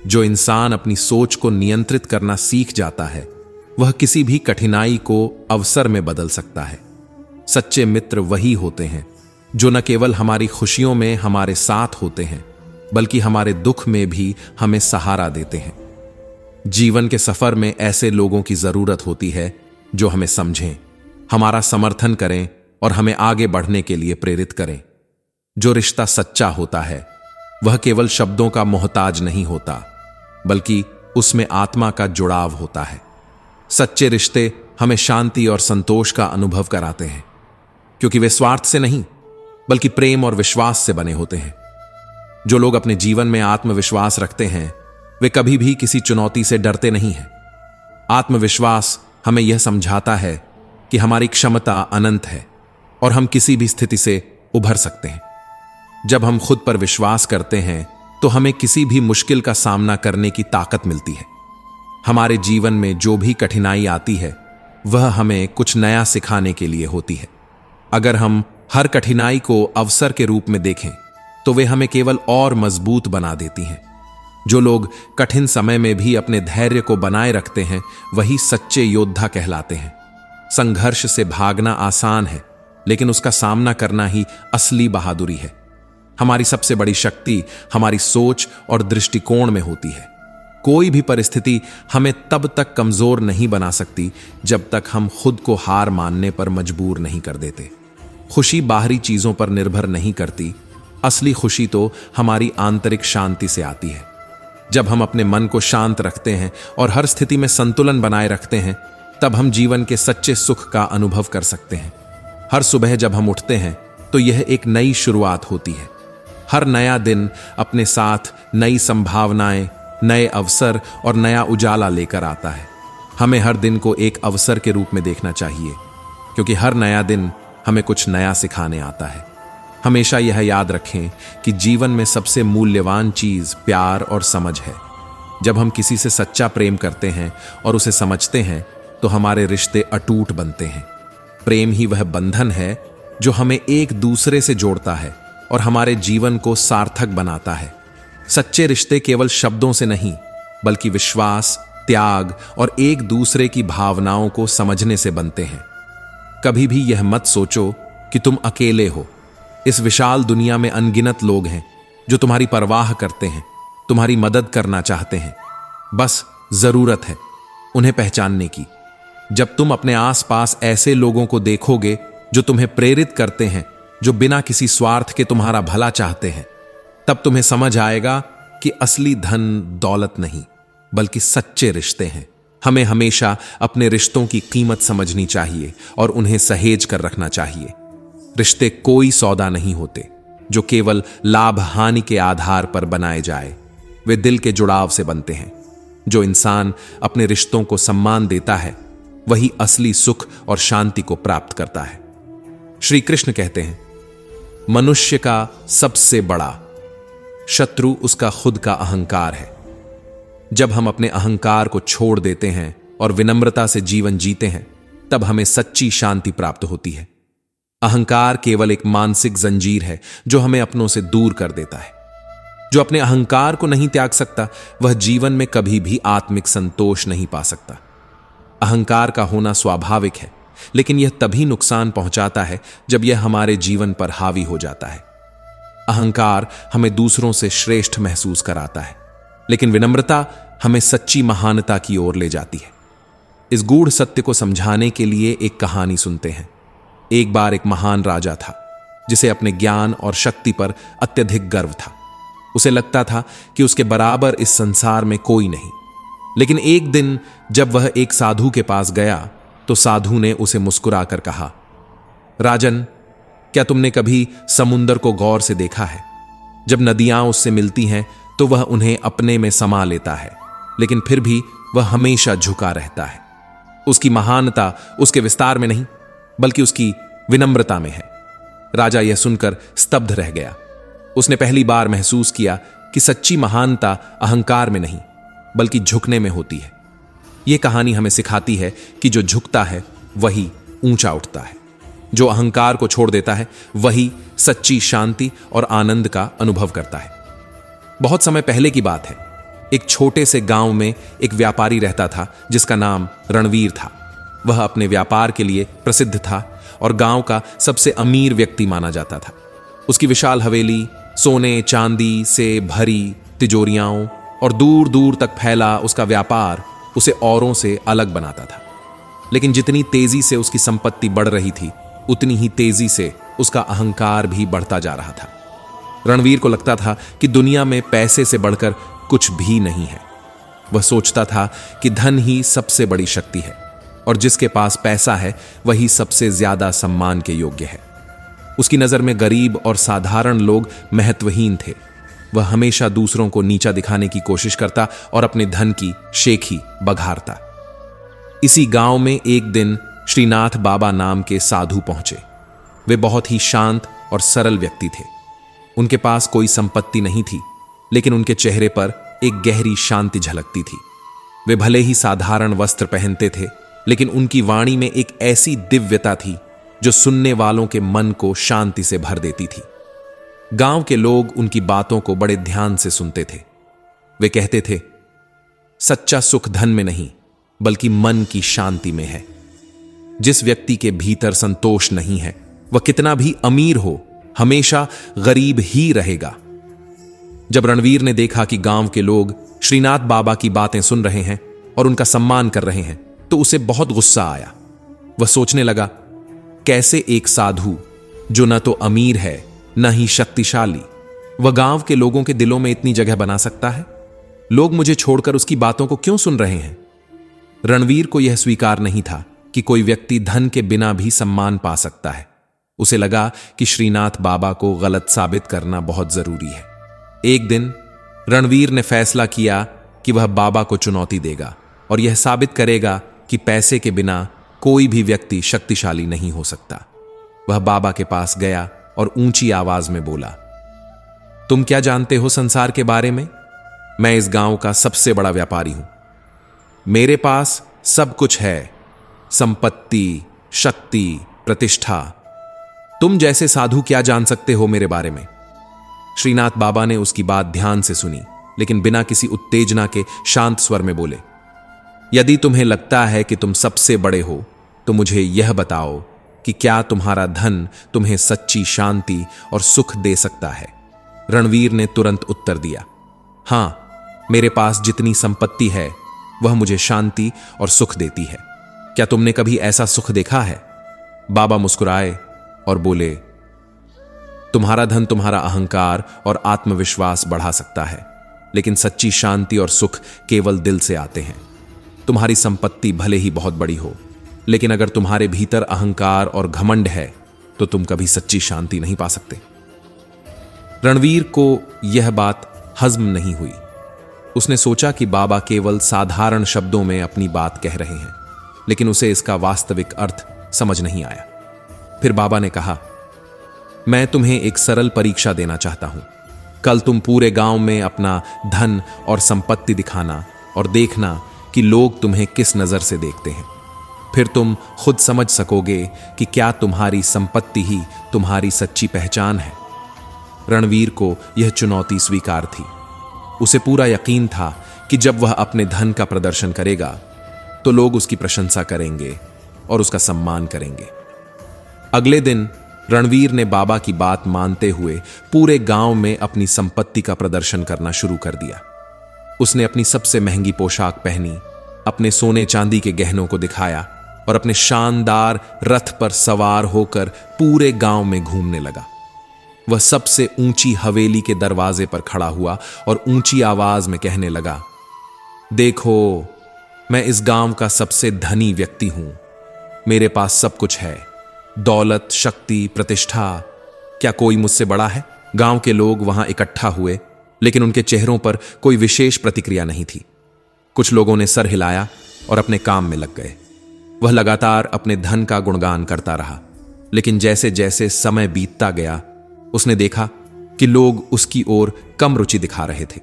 जो इंसान अपनी सोच को नियंत्रित करना सीख जाता है, वह किसी भी कठिनाई को अवसर में बदल सकता है। सच्चे मित्र वही होते हैं जो न केवल हमारी खुशियों में हमारे साथ होते हैं, बल्कि हमारे दुख में भी हमें सहारा देते हैं। जीवन के सफर में ऐसे लोगों की जरूरत होती है जो हमें समझें, हमारा समर्थन करें और हमें आगे बढ़ने के लिए प्रेरित करें। जो रिश्ता सच्चा होता है, वह केवल शब्दों का मोहताज नहीं होता, बल्कि उसमें आत्मा का जुड़ाव होता है। सच्चे रिश्ते हमें शांति और संतोष का अनुभव कराते हैं, क्योंकि वे स्वार्थ से नहीं, बल्कि प्रेम और विश्वास से बने होते हैं। जो लोग अपने जीवन में आत्मविश्वास रखते हैं, वे कभी भी किसी चुनौती से डरते नहीं हैं। आत्मविश्वास हमें यह समझाता है कि हमारी क्षमता अनंत है और हम किसी भी स्थिति से उभर सकते हैं। जब हम खुद पर विश्वास करते हैं, तो हमें किसी भी मुश्किल का सामना करने की ताकत मिलती है। हमारे जीवन में जो भी कठिनाई आती है, वह हमें कुछ नया सिखाने के लिए होती है। अगर हम हर कठिनाई को अवसर के रूप में देखें, तो वे हमें केवल और मजबूत बना देती हैं। जो लोग कठिन समय में भी अपने धैर्य को बनाए रखते हैं, वही सच्चे योद्धा कहलाते हैं। संघर्ष से भागना आसान है, लेकिन उसका सामना करना ही असली बहादुरी है। हमारी सबसे बड़ी शक्ति हमारी सोच और दृष्टिकोण में होती है। कोई भी परिस्थिति हमें तब तक कमजोर नहीं बना सकती जब तक हम खुद को हार मानने पर मजबूर नहीं कर देते। खुशी बाहरी चीजों पर निर्भर नहीं करती, असली खुशी तो हमारी आंतरिक शांति से आती है। जब हम अपने मन को शांत रखते हैं और हर स्थिति में संतुलन बनाए रखते हैं, तब हम जीवन के सच्चे सुख का अनुभव कर सकते हैं। हर सुबह जब हम उठते हैं, तो यह एक नई शुरुआत होती है। हर नया दिन अपने साथ नई संभावनाएं, नए अवसर और नया उजाला लेकर आता है। हमें हर दिन को एक अवसर के रूप में देखना चाहिए, क्योंकि हर नया दिन हमें कुछ नया सिखाने आता है। हमेशा यह याद रखें कि जीवन में सबसे मूल्यवान चीज प्यार और समझ है। जब हम किसी से सच्चा प्रेम करते हैं और उसे समझते हैं, तो हमारे रिश्ते अटूट बनते हैं। प्रेम ही वह बंधन है जो हमें एक दूसरे से जोड़ता है और हमारे जीवन को सार्थक बनाता है। सच्चे रिश्ते केवल शब्दों से नहीं, बल्कि विश्वास, त्याग और एक दूसरे की भावनाओं को समझने से बनते हैं। कभी भी यह मत सोचो कि तुम अकेले हो। इस विशाल दुनिया में अनगिनत लोग हैं जो तुम्हारी परवाह करते हैं, तुम्हारी मदद करना चाहते हैं। बस जरूरत है उन्हें पहचानने की। जब तुम अपने आसपास ऐसे लोगों को देखोगे जो तुम्हें प्रेरित करते हैं, जो बिना किसी स्वार्थ के तुम्हारा भला चाहते हैं, तब तुम्हें समझ आएगा कि असली धन दौलत नहीं बल्कि सच्चे रिश्ते हैं। हमें हमेशा अपने रिश्तों की कीमत समझनी चाहिए और उन्हें सहेज कर रखना चाहिए। रिश्ते कोई सौदा नहीं होते जो केवल लाभ हानि के आधार पर बनाए जाए। वे दिल के जुड़ाव से बनते हैं। जो इंसान अपने रिश्तों को सम्मान देता है वही असली सुख और शांति को प्राप्त करता है। श्री कृष्ण कहते हैं, मनुष्य का सबसे बड़ा शत्रु उसका खुद का अहंकार है। जब हम अपने अहंकार को छोड़ देते हैं और विनम्रता से जीवन जीते हैं, तब हमें सच्ची शांति प्राप्त होती है। अहंकार केवल एक मानसिक जंजीर है जो हमें अपनों से दूर कर देता है। जो अपने अहंकार को नहीं त्याग सकता वह जीवन में कभी भी आत्मिक संतोष नहीं पा सकता। अहंकार का होना स्वाभाविक है, लेकिन यह तभी नुकसान पहुंचाता है जब यह हमारे जीवन पर हावी हो जाता है। अहंकार हमें दूसरों से श्रेष्ठ महसूस कराता है, लेकिन विनम्रता हमें सच्ची महानता की ओर ले जाती है। इस गूढ़ सत्य को समझाने के लिए एक कहानी सुनते हैं। एक बार एक महान राजा था जिसे अपने ज्ञान और शक्ति पर अत्यधिक गर्व था। उसे लगता था कि उसके बराबर इस संसार में कोई नहीं। लेकिन एक दिन जब वह एक साधु के पास गया तो साधु ने उसे मुस्कुराकर कहा, राजन, क्या तुमने कभी समुंदर को गौर से देखा है? जब नदियां उससे मिलती हैं तो वह उन्हें अपने में समा लेता है, लेकिन फिर भी वह हमेशा झुका रहता है। उसकी महानता उसके विस्तार में नहीं बल्कि उसकी विनम्रता में है। राजा यह सुनकर स्तब्ध रह गया। उसने पहली बार महसूस किया कि सच्ची महानता अहंकार में नहीं बल्कि झुकने में होती है। यह कहानी हमें सिखाती है कि जो झुकता है वही ऊंचा उठता है। जो अहंकार को छोड़ देता है वही सच्ची शांति और आनंद का अनुभव करता है। बहुत समय पहले की बात है। एक छोटे से गांव में एक व्यापारी रहता था जिसका नाम रणवीर था। वह अपने व्यापार के लिए प्रसिद्ध था और गांव का सबसे अमीर व्यक्ति माना जाता था। उसकी विशाल हवेली, सोने चांदी से भरी तिजोरियां और दूर दूर तक फैला उसका व्यापार उसे औरों से अलग बनाता था। लेकिन जितनी तेजी से उसकी संपत्ति बढ़ रही थी, उतनी ही तेजी से उसका अहंकार भी बढ़ता जा रहा था। रणवीर को लगता था कि दुनिया में पैसे से बढ़कर कुछ भी नहीं है। वह सोचता था कि धन ही सबसे बड़ी शक्ति है और जिसके पास पैसा है वही सबसे ज्यादा सम्मान के योग्य है। उसकी नजर में गरीब और साधारण लोग महत्वहीन थे। वह हमेशा दूसरों को नीचा दिखाने की कोशिश करता और अपने धन की शेखी बघारता। इसी गांव में एक दिन श्रीनाथ बाबा नाम के साधु पहुंचे। वे बहुत ही शांत और सरल व्यक्ति थे। उनके पास कोई संपत्ति नहीं थी, लेकिन उनके चेहरे पर एक गहरी शांति झलकती थी। वे भले ही साधारण वस्त्र पहनते थे, लेकिन उनकी वाणी में एक ऐसी दिव्यता थी जो सुनने वालों के मन को शांति से भर देती थी। गांव के लोग उनकी बातों को बड़े ध्यान से सुनते थे। वे कहते थे, सच्चा सुख धन में नहीं बल्कि मन की शांति में है। जिस व्यक्ति के भीतर संतोष नहीं है वह कितना भी अमीर हो हमेशा गरीब ही रहेगा। जब रणवीर ने देखा कि गांव के लोग श्रीनाथ बाबा की बातें सुन रहे हैं और उनका सम्मान कर रहे हैं तो उसे बहुत गुस्सा आया। वह सोचने लगा, कैसे एक साधु जो न तो अमीर है न ही शक्तिशाली, वह गांव के लोगों के दिलों में इतनी जगह बना सकता है? लोग मुझे छोड़कर उसकी बातों को क्यों सुन रहे हैं? रणवीर को यह स्वीकार नहीं था कि कोई व्यक्ति धन के बिना भी सम्मान पा सकता है। उसे लगा कि श्रीनाथ बाबा को गलत साबित करना बहुत जरूरी है। एक दिन रणवीर ने फैसला किया कि वह बाबा को चुनौती देगा और यह साबित करेगा कि पैसे के बिना कोई भी व्यक्ति शक्तिशाली नहीं हो सकता। वह बाबा के पास गया और ऊंची आवाज में बोला, तुम क्या जानते हो संसार के बारे में? मैं इस गांव का सबसे बड़ा व्यापारी हूं। मेरे पास सब कुछ है, संपत्ति, शक्ति, प्रतिष्ठा। तुम जैसे साधु क्या जान सकते हो मेरे बारे में? श्रीनाथ बाबा ने उसकी बात ध्यान से सुनी, लेकिन बिना किसी उत्तेजना के शांत स्वर में बोले, यदि तुम्हें लगता है कि तुम सबसे बड़े हो तो मुझे यह बताओ कि क्या तुम्हारा धन तुम्हें सच्ची शांति और सुख दे सकता है? रणवीर ने तुरंत उत्तर दिया, हां, मेरे पास जितनी संपत्ति है वह मुझे शांति और सुख देती है, क्या तुमने कभी ऐसा सुख देखा है? बाबा मुस्कुराए और बोले, तुम्हारा धन तुम्हारा अहंकार और आत्मविश्वास बढ़ा सकता है, लेकिन सच्ची शांति और सुख केवल दिल से आते हैं। तुम्हारी संपत्ति भले ही बहुत बड़ी हो, लेकिन अगर तुम्हारे भीतर अहंकार और घमंड है तो तुम कभी सच्ची शांति नहीं पा सकते। रणवीर को यह बात हजम नहीं हुई। उसने सोचा कि बाबा केवल साधारण शब्दों में अपनी बात कह रहे हैं, लेकिन उसे इसका वास्तविक अर्थ समझ नहीं आया। फिर बाबा ने कहा, मैं तुम्हें एक सरल परीक्षा देना चाहता हूं। कल तुम पूरे गांव में अपना धन और संपत्ति दिखाना और देखना कि लोग तुम्हें किस नजर से देखते हैं। फिर तुम खुद समझ सकोगे कि क्या तुम्हारी संपत्ति ही तुम्हारी सच्ची पहचान है। रणवीर को यह चुनौती स्वीकार थी। उसे पूरा यकीन था कि जब वह अपने धन का प्रदर्शन करेगा तो लोग उसकी प्रशंसा करेंगे और उसका सम्मान करेंगे। अगले दिन रणवीर ने बाबा की बात मानते हुए पूरे गांव में अपनी संपत्ति का प्रदर्शन करना शुरू कर दिया। उसने अपनी सबसे महंगी पोशाक पहनी, अपने सोने चांदी के गहनों को दिखाया और अपने शानदार रथ पर सवार होकर पूरे गांव में घूमने लगा। वह सबसे ऊंची हवेली के दरवाजे पर खड़ा हुआ और ऊंची आवाज में कहने लगा, देखो, मैं इस गांव का सबसे धनी व्यक्ति हूं। मेरे पास सब कुछ है, दौलत, शक्ति, प्रतिष्ठा। क्या कोई मुझसे बड़ा है? गांव के लोग वहां इकट्ठा हुए, लेकिन उनके चेहरों पर कोई विशेष प्रतिक्रिया नहीं थी। कुछ लोगों ने सर हिलाया और अपने काम में लग गए। वह लगातार अपने धन का गुणगान करता रहा, लेकिन जैसे जैसे समय बीतता गया उसने देखा कि लोग उसकी ओर कम रुचि दिखा रहे थे।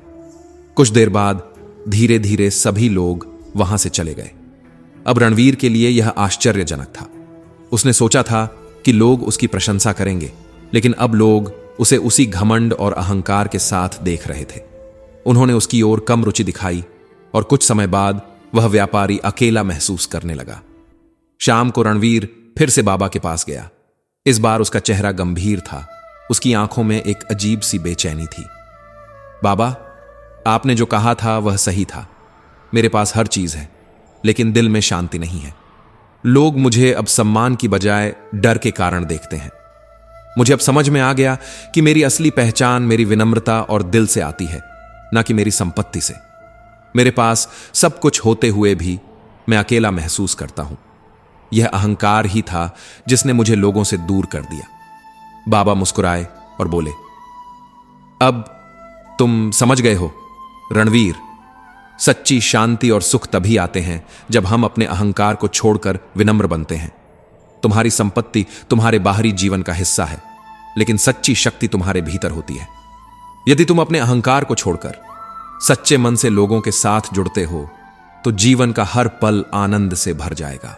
कुछ देर बाद धीरे धीरे सभी लोग वहां से चले गए। अब रणवीर के लिए यह आश्चर्यजनक था। उसने सोचा था कि लोग उसकी प्रशंसा करेंगे, लेकिन अब लोग उसे उसी घमंड और अहंकार के साथ देख रहे थे। उन्होंने उसकी ओर कम रुचि दिखाई और कुछ समय बाद वह व्यापारी अकेला महसूस करने लगा। शाम को रणवीर फिर से बाबा के पास गया। इस बार उसका चेहरा गंभीर था। उसकी आंखों में एक अजीब सी बेचैनी थी। बाबा, आपने जो कहा था वह सही था। मेरे पास हर चीज है, लेकिन दिल में शांति नहीं है। लोग मुझे अब सम्मान की बजाय डर के कारण देखते हैं। मुझे अब समझ में आ गया कि मेरी असली पहचान मेरी विनम्रता और दिल से आती है, ना कि मेरी संपत्ति से। मेरे पास सब कुछ होते हुए भी मैं अकेला महसूस करता हूं। यह अहंकार ही था जिसने मुझे लोगों से दूर कर दिया। बाबा मुस्कुराए और बोले, अब तुम समझ गए हो रणवीर, सच्ची शांति और सुख तभी आते हैं जब हम अपने अहंकार को छोड़कर विनम्र बनते हैं। तुम्हारी संपत्ति तुम्हारे बाहरी जीवन का हिस्सा है, लेकिन सच्ची शक्ति तुम्हारे भीतर होती है। यदि तुम अपने अहंकार को छोड़कर सच्चे मन से लोगों के साथ जुड़ते हो तो जीवन का हर पल आनंद से भर जाएगा।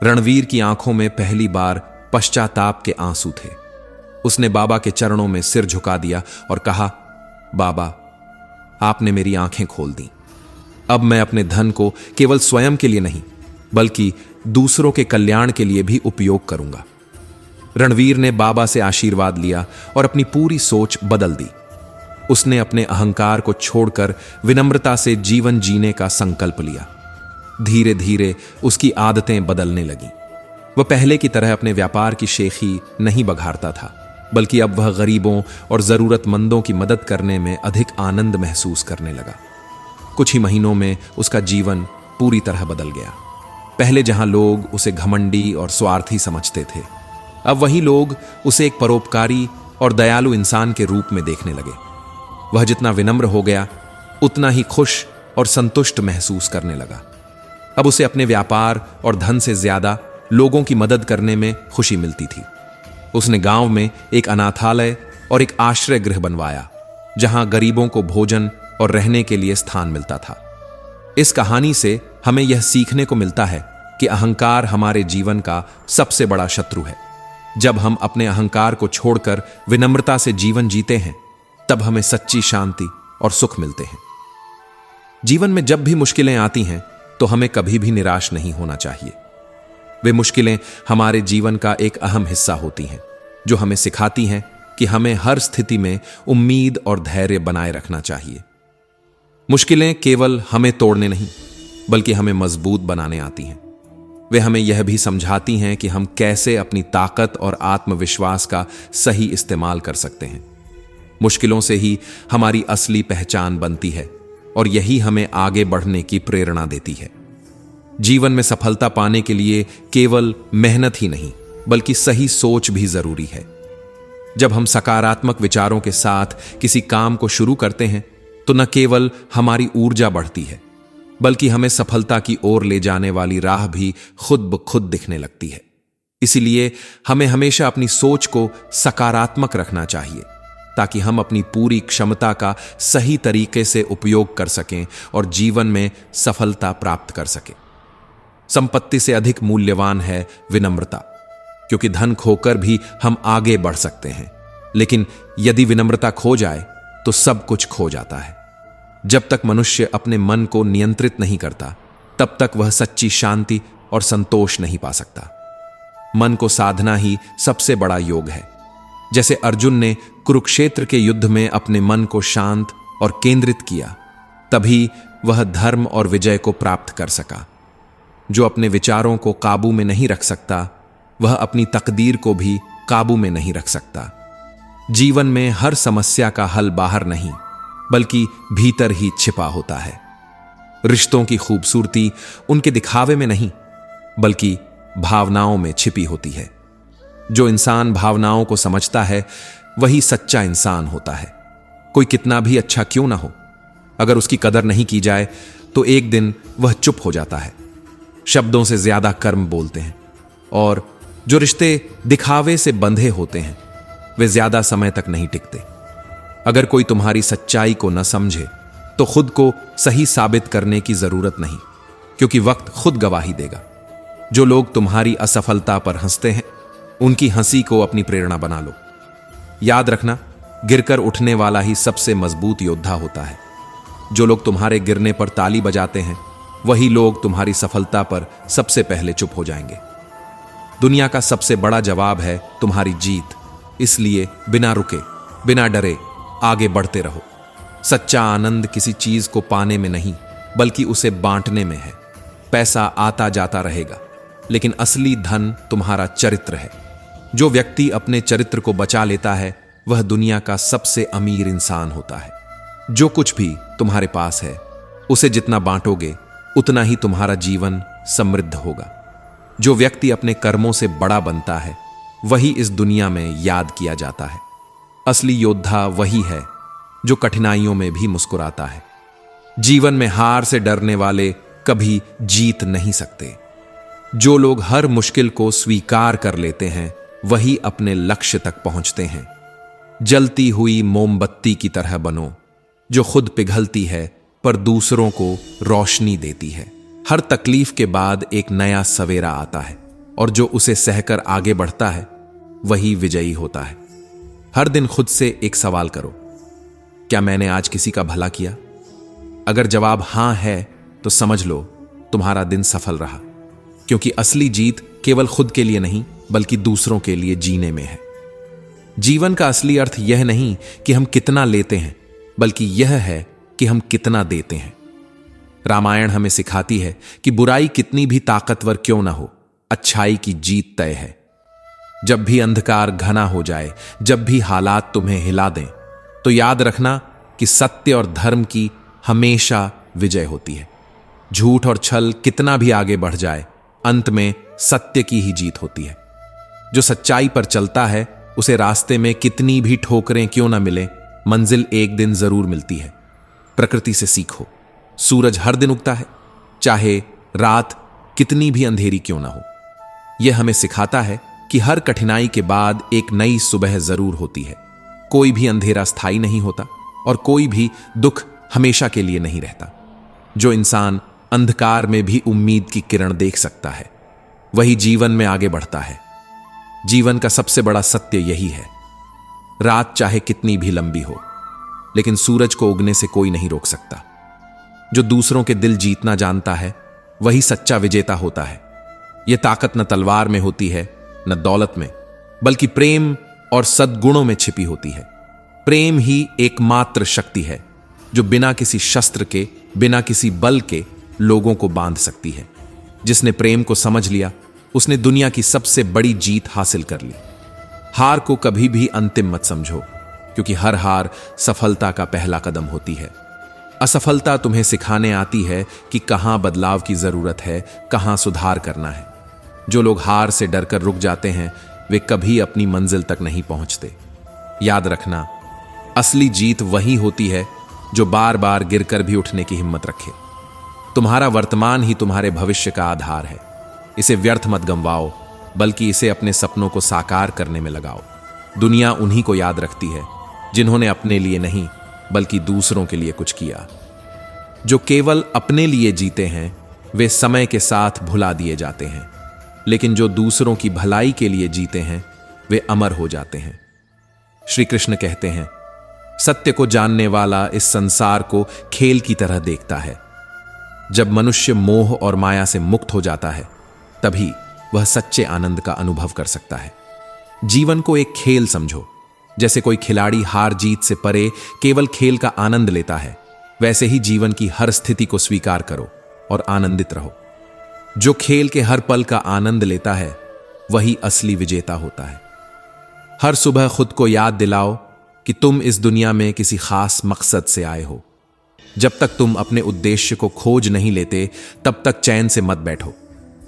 रणवीर की आंखों में पहली बार पश्चाताप के आंसू थे। उसने बाबा के चरणों में सिर झुका दिया और कहा, बाबा, आपने मेरी आंखें खोल दी। अब मैं अपने धन को केवल स्वयं के लिए नहीं, बल्कि दूसरों के कल्याण के लिए भी उपयोग करूंगा। रणवीर ने बाबा से आशीर्वाद लिया और अपनी पूरी सोच बदल दी। उसने अपने अहंकार को छोड़कर विनम्रता से जीवन जीने का संकल्प लिया। धीरे धीरे उसकी आदतें बदलने लगीं। वह पहले की तरह अपने व्यापार की शेखी नहीं बघारता था, बल्कि अब वह गरीबों और जरूरतमंदों की मदद करने में अधिक आनंद महसूस करने लगा। कुछ ही महीनों में उसका जीवन पूरी तरह बदल गया। पहले जहां लोग उसे घमंडी और स्वार्थी समझते थे, अब वही लोग उसे एक परोपकारी और दयालु इंसान के रूप में देखने लगे। वह जितना विनम्र हो गया, उतना ही खुश और संतुष्ट महसूस करने लगा। अब उसे अपने व्यापार और धन से ज्यादा लोगों की मदद करने में खुशी मिलती थी। उसने गांव में एक अनाथालय और एक आश्रय गृह बनवाया, जहां गरीबों को भोजन और रहने के लिए स्थान मिलता था। इस कहानी से हमें यह सीखने को मिलता है कि अहंकार हमारे जीवन का सबसे बड़ा शत्रु है। जब हम अपने अहंकार को छोड़कर विनम्रता से जीवन जीते हैं, तब हमें सच्ची शांति और सुख मिलते हैं। जीवन में जब भी मुश्किलें आती हैं, तो हमें कभी भी निराश नहीं होना चाहिए। वे मुश्किलें हमारे जीवन का एक अहम हिस्सा होती हैं, जो हमें सिखाती हैं कि हमें हर स्थिति में उम्मीद और धैर्य बनाए रखना चाहिए। मुश्किलें केवल हमें तोड़ने नहीं, बल्कि हमें मजबूत बनाने आती हैं। वे हमें यह भी समझाती हैं कि हम कैसे अपनी ताकत और आत्मविश्वास का सही इस्तेमाल कर सकते हैं। मुश्किलों से ही हमारी असली पहचान बनती है और यही हमें आगे बढ़ने की प्रेरणा देती है। जीवन में सफलता पाने के लिए केवल मेहनत ही नहीं बल्कि सही सोच भी जरूरी है। जब हम सकारात्मक विचारों के साथ किसी काम को शुरू करते हैं तो न केवल हमारी ऊर्जा बढ़ती है बल्कि हमें सफलता की ओर ले जाने वाली राह भी खुद ब खुद दिखने लगती है। इसीलिए हमें हमेशा अपनी सोच को सकारात्मक रखना चाहिए ताकि हम अपनी पूरी क्षमता का सही तरीके से उपयोग कर सकें और जीवन में सफलता प्राप्त कर सकें। संपत्ति से अधिक मूल्यवान है विनम्रता, क्योंकि धन खोकर भी हम आगे बढ़ सकते हैं, लेकिन यदि विनम्रता खो जाए तो सब कुछ खो जाता है। जब तक मनुष्य अपने मन को नियंत्रित नहीं करता तब तक वह सच्ची शांति और संतोष नहीं पा सकता। मन को साधना ही सबसे बड़ा योग है। जैसे अर्जुन ने कुरुक्षेत्र के युद्ध में अपने मन को शांत और केंद्रित किया, तभी वह धर्म और विजय को प्राप्त कर सका। जो अपने विचारों को काबू में नहीं रख सकता वह अपनी तकदीर को भी काबू में नहीं रख सकता। जीवन में हर समस्या का हल बाहर नहीं बल्कि भीतर ही छिपा होता है। रिश्तों की खूबसूरती उनके दिखावे में नहीं बल्कि भावनाओं में छिपी होती है। जो इंसान भावनाओं को समझता है वही सच्चा इंसान होता है। कोई कितना भी अच्छा क्यों ना हो, अगर उसकी कदर नहीं की जाए तो एक दिन वह चुप हो जाता है। शब्दों से ज्यादा कर्म बोलते हैं और जो रिश्ते दिखावे से बंधे होते हैं वे ज्यादा समय तक नहीं टिकते। अगर कोई तुम्हारी सच्चाई को न समझे तो खुद को सही साबित करने की जरूरत नहीं, क्योंकि वक्त खुद गवाही देगा। जो लोग तुम्हारी असफलता पर हंसते हैं उनकी हंसी को अपनी प्रेरणा बना लो। याद रखना, गिरकर उठने वाला ही सबसे मजबूत योद्धा होता है। जो लोग तुम्हारे गिरने पर ताली बजाते हैं वही लोग तुम्हारी सफलता पर सबसे पहले चुप हो जाएंगे। दुनिया का सबसे बड़ा जवाब है तुम्हारी जीत, इसलिए बिना रुके बिना डरे आगे बढ़ते रहो। सच्चा आनंद किसी चीज को पाने में नहीं बल्कि उसे बांटने में है। पैसा आता जाता रहेगा लेकिन असली धन तुम्हारा चरित्र है। जो व्यक्ति अपने चरित्र को बचा लेता है वह दुनिया का सबसे अमीर इंसान होता है। जो कुछ भी तुम्हारे पास है उसे जितना बांटोगे उतना ही तुम्हारा जीवन समृद्ध होगा। जो व्यक्ति अपने कर्मों से बड़ा बनता है वही इस दुनिया में याद किया जाता है। असली योद्धा वही है जो कठिनाइयों में भी मुस्कुराता है। जीवन में हार से डरने वाले कभी जीत नहीं सकते। जो लोग हर मुश्किल को स्वीकार कर लेते हैं वही अपने लक्ष्य तक पहुंचते हैं। जलती हुई मोमबत्ती की तरह बनो जो खुद पिघलती है पर दूसरों को रोशनी देती है। हर तकलीफ के बाद एक नया सवेरा आता है और जो उसे सहकर आगे बढ़ता है वही विजयी होता है। हर दिन खुद से एक सवाल करो, क्या मैंने आज किसी का भला किया? अगर जवाब हां है तो समझ लो तुम्हारा दिन सफल रहा, क्योंकि असली जीत केवल खुद के लिए नहीं बल्कि दूसरों के लिए जीने में है। जीवन का असली अर्थ यह नहीं कि हम कितना लेते हैं बल्कि यह है कि हम कितना देते हैं। रामायण हमें सिखाती है कि बुराई कितनी भी ताकतवर क्यों ना हो, अच्छाई की जीत तय है। जब भी अंधकार घना हो जाए, जब भी हालात तुम्हें हिला दें, तो याद रखना कि सत्य और धर्म की हमेशा विजय होती है। झूठ और छल कितना भी आगे बढ़ जाए, अंत में सत्य की ही जीत होती है। जो सच्चाई पर चलता है उसे रास्ते में कितनी भी ठोकरें क्यों ना मिले, मंजिल एक दिन जरूर मिलती है। प्रकृति से सीखो, सूरज हर दिन उगता है, चाहे रात कितनी भी अंधेरी क्यों ना हो। यह हमें सिखाता है कि हर कठिनाई के बाद एक नई सुबह जरूर होती है। कोई भी अंधेरा स्थायी नहीं होता और कोई भी दुख हमेशा के लिए नहीं रहता। जो इंसान अंधकार में भी उम्मीद की किरण देख सकता है वही जीवन में आगे बढ़ता है। जीवन का सबसे बड़ा सत्य यही है, रात चाहे कितनी भी लंबी हो लेकिन सूरज को उगने से कोई नहीं रोक सकता। जो दूसरों के दिल जीतना जानता है वही सच्चा विजेता होता है। यह ताकत न तलवार में होती है न दौलत में, बल्कि प्रेम और सद्गुणों में छिपी होती है। प्रेम ही एकमात्र शक्ति है जो बिना किसी शस्त्र के, बिना किसी बल के लोगों को बांध सकती है। जिसने प्रेम को समझ लिया उसने दुनिया की सबसे बड़ी जीत हासिल कर ली। हार को कभी भी अंतिम मत समझो, क्योंकि हर हार सफलता का पहला कदम होती है। असफलता तुम्हें सिखाने आती है कि कहां बदलाव की जरूरत है, कहां सुधार करना है। जो लोग हार से डरकर रुक जाते हैं वे कभी अपनी मंजिल तक नहीं पहुंचते। याद रखना, असली जीत वही होती है जो बार बार गिरकर भी उठने की हिम्मत रखे। तुम्हारा वर्तमान ही तुम्हारे भविष्य का आधार है। इसे व्यर्थ मत गंवाओ, बल्कि इसे अपने सपनों को साकार करने में लगाओ। दुनिया उन्हीं को याद रखती है जिन्होंने अपने लिए नहीं बल्कि दूसरों के लिए कुछ किया। जो केवल अपने लिए जीते हैं वे समय के साथ भुला दिए जाते हैं, लेकिन जो दूसरों की भलाई के लिए जीते हैं वे अमर हो जाते हैं। श्री कृष्ण कहते हैं, सत्य को जानने वाला इस संसार को खेल की तरह देखता है। जब मनुष्य मोह और माया से मुक्त हो जाता है तभी वह सच्चे आनंद का अनुभव कर सकता है। जीवन को एक खेल समझो। जैसे कोई खिलाड़ी हार जीत से परे केवल खेल का आनंद लेता है, वैसे ही जीवन की हर स्थिति को स्वीकार करो और आनंदित रहो। जो खेल के हर पल का आनंद लेता है वही असली विजेता होता है। हर सुबह खुद को याद दिलाओ कि तुम इस दुनिया में किसी खास मकसद से आए हो। जब तक तुम अपने उद्देश्य को खोज नहीं लेते तब तक चैन से मत बैठो।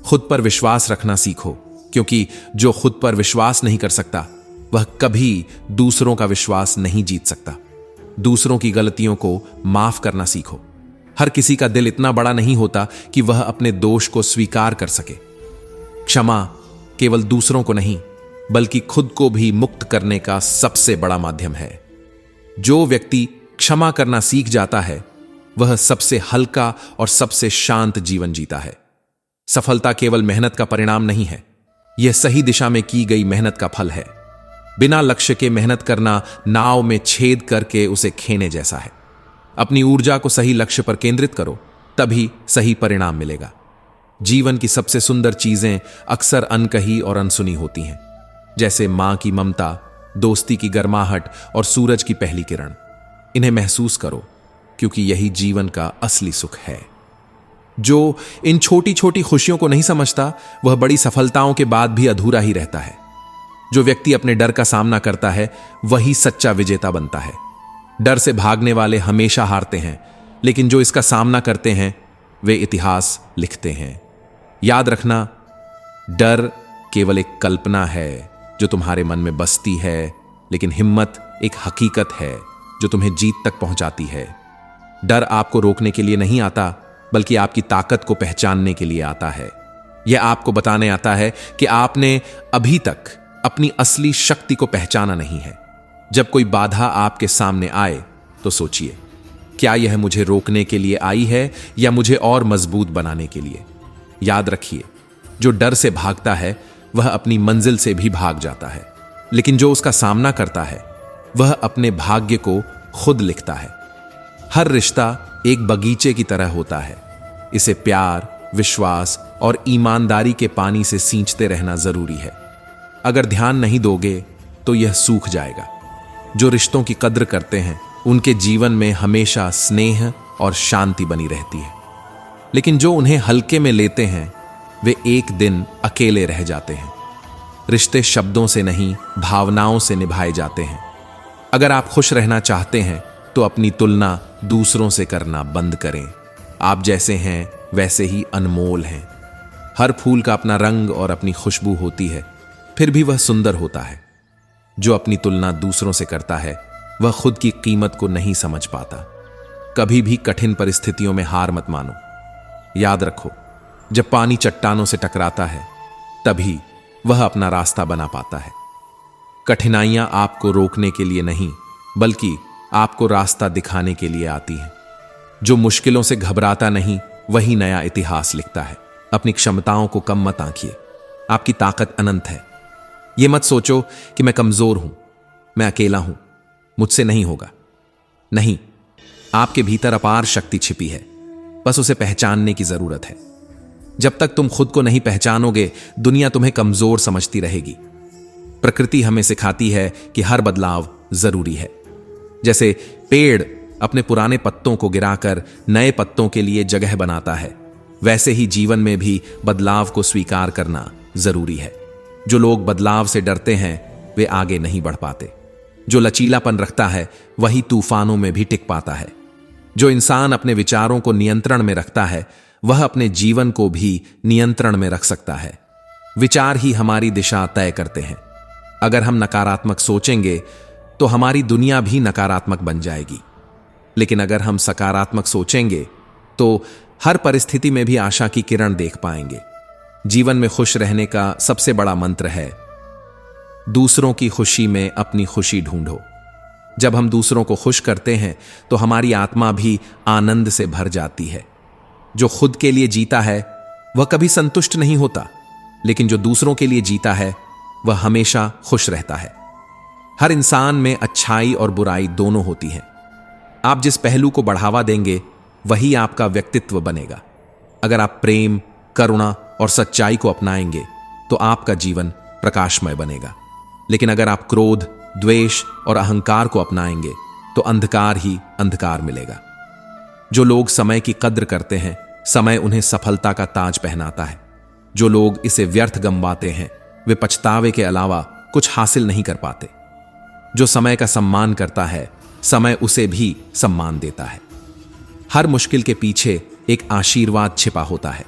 खुद पर विश्वास रखना सीखो, क्योंकि जो खुद पर विश्वास नहीं कर सकता वह कभी दूसरों का विश्वास नहीं जीत सकता। दूसरों की गलतियों को माफ करना सीखो। हर किसी का दिल इतना बड़ा नहीं होता कि वह अपने दोष को स्वीकार कर सके। क्षमा केवल दूसरों को नहीं बल्कि खुद को भी मुक्त करने का सबसे बड़ा माध्यम है। जो व्यक्ति क्षमा करना सीख जाता है वह सबसे हल्का और सबसे शांत जीवन जीता है। सफलता केवल मेहनत का परिणाम नहीं है, यह सही दिशा में की गई मेहनत का फल है। बिना लक्ष्य के मेहनत करना नाव में छेद करके उसे खेने जैसा है। अपनी ऊर्जा को सही लक्ष्य पर केंद्रित करो, तभी सही परिणाम मिलेगा। जीवन की सबसे सुंदर चीजें अक्सर अनकही और अनसुनी होती हैं, जैसे मां की ममता, दोस्ती की गर्माहट और सूरज की पहली किरण। इन्हें महसूस करो, क्योंकि यही जीवन का असली सुख है। जो इन छोटी छोटी खुशियों को नहीं समझता वह बड़ी सफलताओं के बाद भी अधूरा ही रहता है। जो व्यक्ति अपने डर का सामना करता है वही सच्चा विजेता बनता है। डर से भागने वाले हमेशा हारते हैं, लेकिन जो इसका सामना करते हैं वे इतिहास लिखते हैं। याद रखना, डर केवल एक कल्पना है जो तुम्हारे मन में बसती है, लेकिन हिम्मत एक हकीकत है जो तुम्हें जीत तक पहुंचाती है। डर आपको रोकने के लिए नहीं आता, बल्कि आपकी ताकत को पहचानने के लिए आता है। यह आपको बताने आता है कि आपने अभी तक अपनी असली शक्ति को पहचाना नहीं है। जब कोई बाधा आपके सामने आए तो सोचिए, क्या यह मुझे रोकने के लिए आई है या मुझे और मजबूत बनाने के लिए? याद रखिए, जो डर से भागता है वह अपनी मंजिल से भी भाग जाता है, लेकिन जो उसका सामना करता है वह अपने भाग्य को खुद लिखता है। हर रिश्ता एक बगीचे की तरह होता है। इसे प्यार, विश्वास और ईमानदारी के पानी से सींचते रहना जरूरी है। अगर ध्यान नहीं दोगे तो यह सूख जाएगा। जो रिश्तों की कद्र करते हैं उनके जीवन में हमेशा स्नेह और शांति बनी रहती है, लेकिन जो उन्हें हल्के में लेते हैं वे एक दिन अकेले रह जाते हैं। रिश्ते शब्दों से नहीं, भावनाओं से निभाए जाते हैं। अगर आप खुश रहना चाहते हैं तो अपनी तुलना दूसरों से करना बंद करें। आप जैसे हैं वैसे ही अनमोल हैं। हर फूल का अपना रंग और अपनी खुशबू होती है, फिर भी वह सुंदर होता है। जो अपनी तुलना दूसरों से करता है वह खुद की कीमत को नहीं समझ पाता। कभी भी कठिन परिस्थितियों में हार मत मानो। याद रखो, जब पानी चट्टानों से टकराता है तभी वह अपना रास्ता बना पाता है। कठिनाइयां आपको रोकने के लिए नहीं बल्कि आपको रास्ता दिखाने के लिए आती हैं। जो मुश्किलों से घबराता नहीं वही नया इतिहास लिखता है। अपनी क्षमताओं को कम मत आंकिए, आपकी ताकत अनंत है। यह मत सोचो कि मैं कमजोर हूं, मैं अकेला हूं, मुझसे नहीं होगा। नहीं, आपके भीतर अपार शक्ति छिपी है, बस उसे पहचानने की जरूरत है। जब तक तुम खुद को नहीं पहचानोगे दुनिया तुम्हें कमजोर समझती रहेगी। प्रकृति हमें सिखाती है कि हर बदलाव जरूरी है। जैसे पेड़ अपने पुराने पत्तों को गिराकर नए पत्तों के लिए जगह बनाता है, वैसे ही जीवन में भी बदलाव को स्वीकार करना जरूरी है। जो लोग बदलाव से डरते हैं वे आगे नहीं बढ़ पाते। जो लचीलापन रखता है वही तूफानों में भी टिक पाता है। जो इंसान अपने विचारों को नियंत्रण में रखता है वह अपने जीवन को भी नियंत्रण में रख सकता है। विचार ही हमारी दिशा तय करते हैं। अगर हम नकारात्मक सोचेंगे तो हमारी दुनिया भी नकारात्मक बन जाएगी, लेकिन अगर हम सकारात्मक सोचेंगे तो हर परिस्थिति में भी आशा की किरण देख पाएंगे। जीवन में खुश रहने का सबसे बड़ा मंत्र है, दूसरों की खुशी में अपनी खुशी ढूंढो। जब हम दूसरों को खुश करते हैं तो हमारी आत्मा भी आनंद से भर जाती है। जो खुद के लिए जीता है वह कभी संतुष्ट नहीं होता, लेकिन जो दूसरों के लिए जीता है वह हमेशा खुश रहता है। हर इंसान में अच्छाई और बुराई दोनों होती हैं। आप जिस पहलू को बढ़ावा देंगे वही आपका व्यक्तित्व बनेगा। अगर आप प्रेम, करुणा और सच्चाई को अपनाएंगे तो आपका जीवन प्रकाशमय बनेगा। लेकिन अगर आप क्रोध, द्वेष और अहंकार को अपनाएंगे तो अंधकार ही अंधकार मिलेगा। जो लोग समय की कद्र करते हैं, समय उन्हें सफलता का ताज पहनाता है। जो लोग इसे व्यर्थ गंवाते हैं वे पछतावे के अलावा कुछ हासिल नहीं कर पाते। जो समय का सम्मान करता है, समय उसे भी सम्मान देता है। हर मुश्किल के पीछे एक आशीर्वाद छिपा होता है।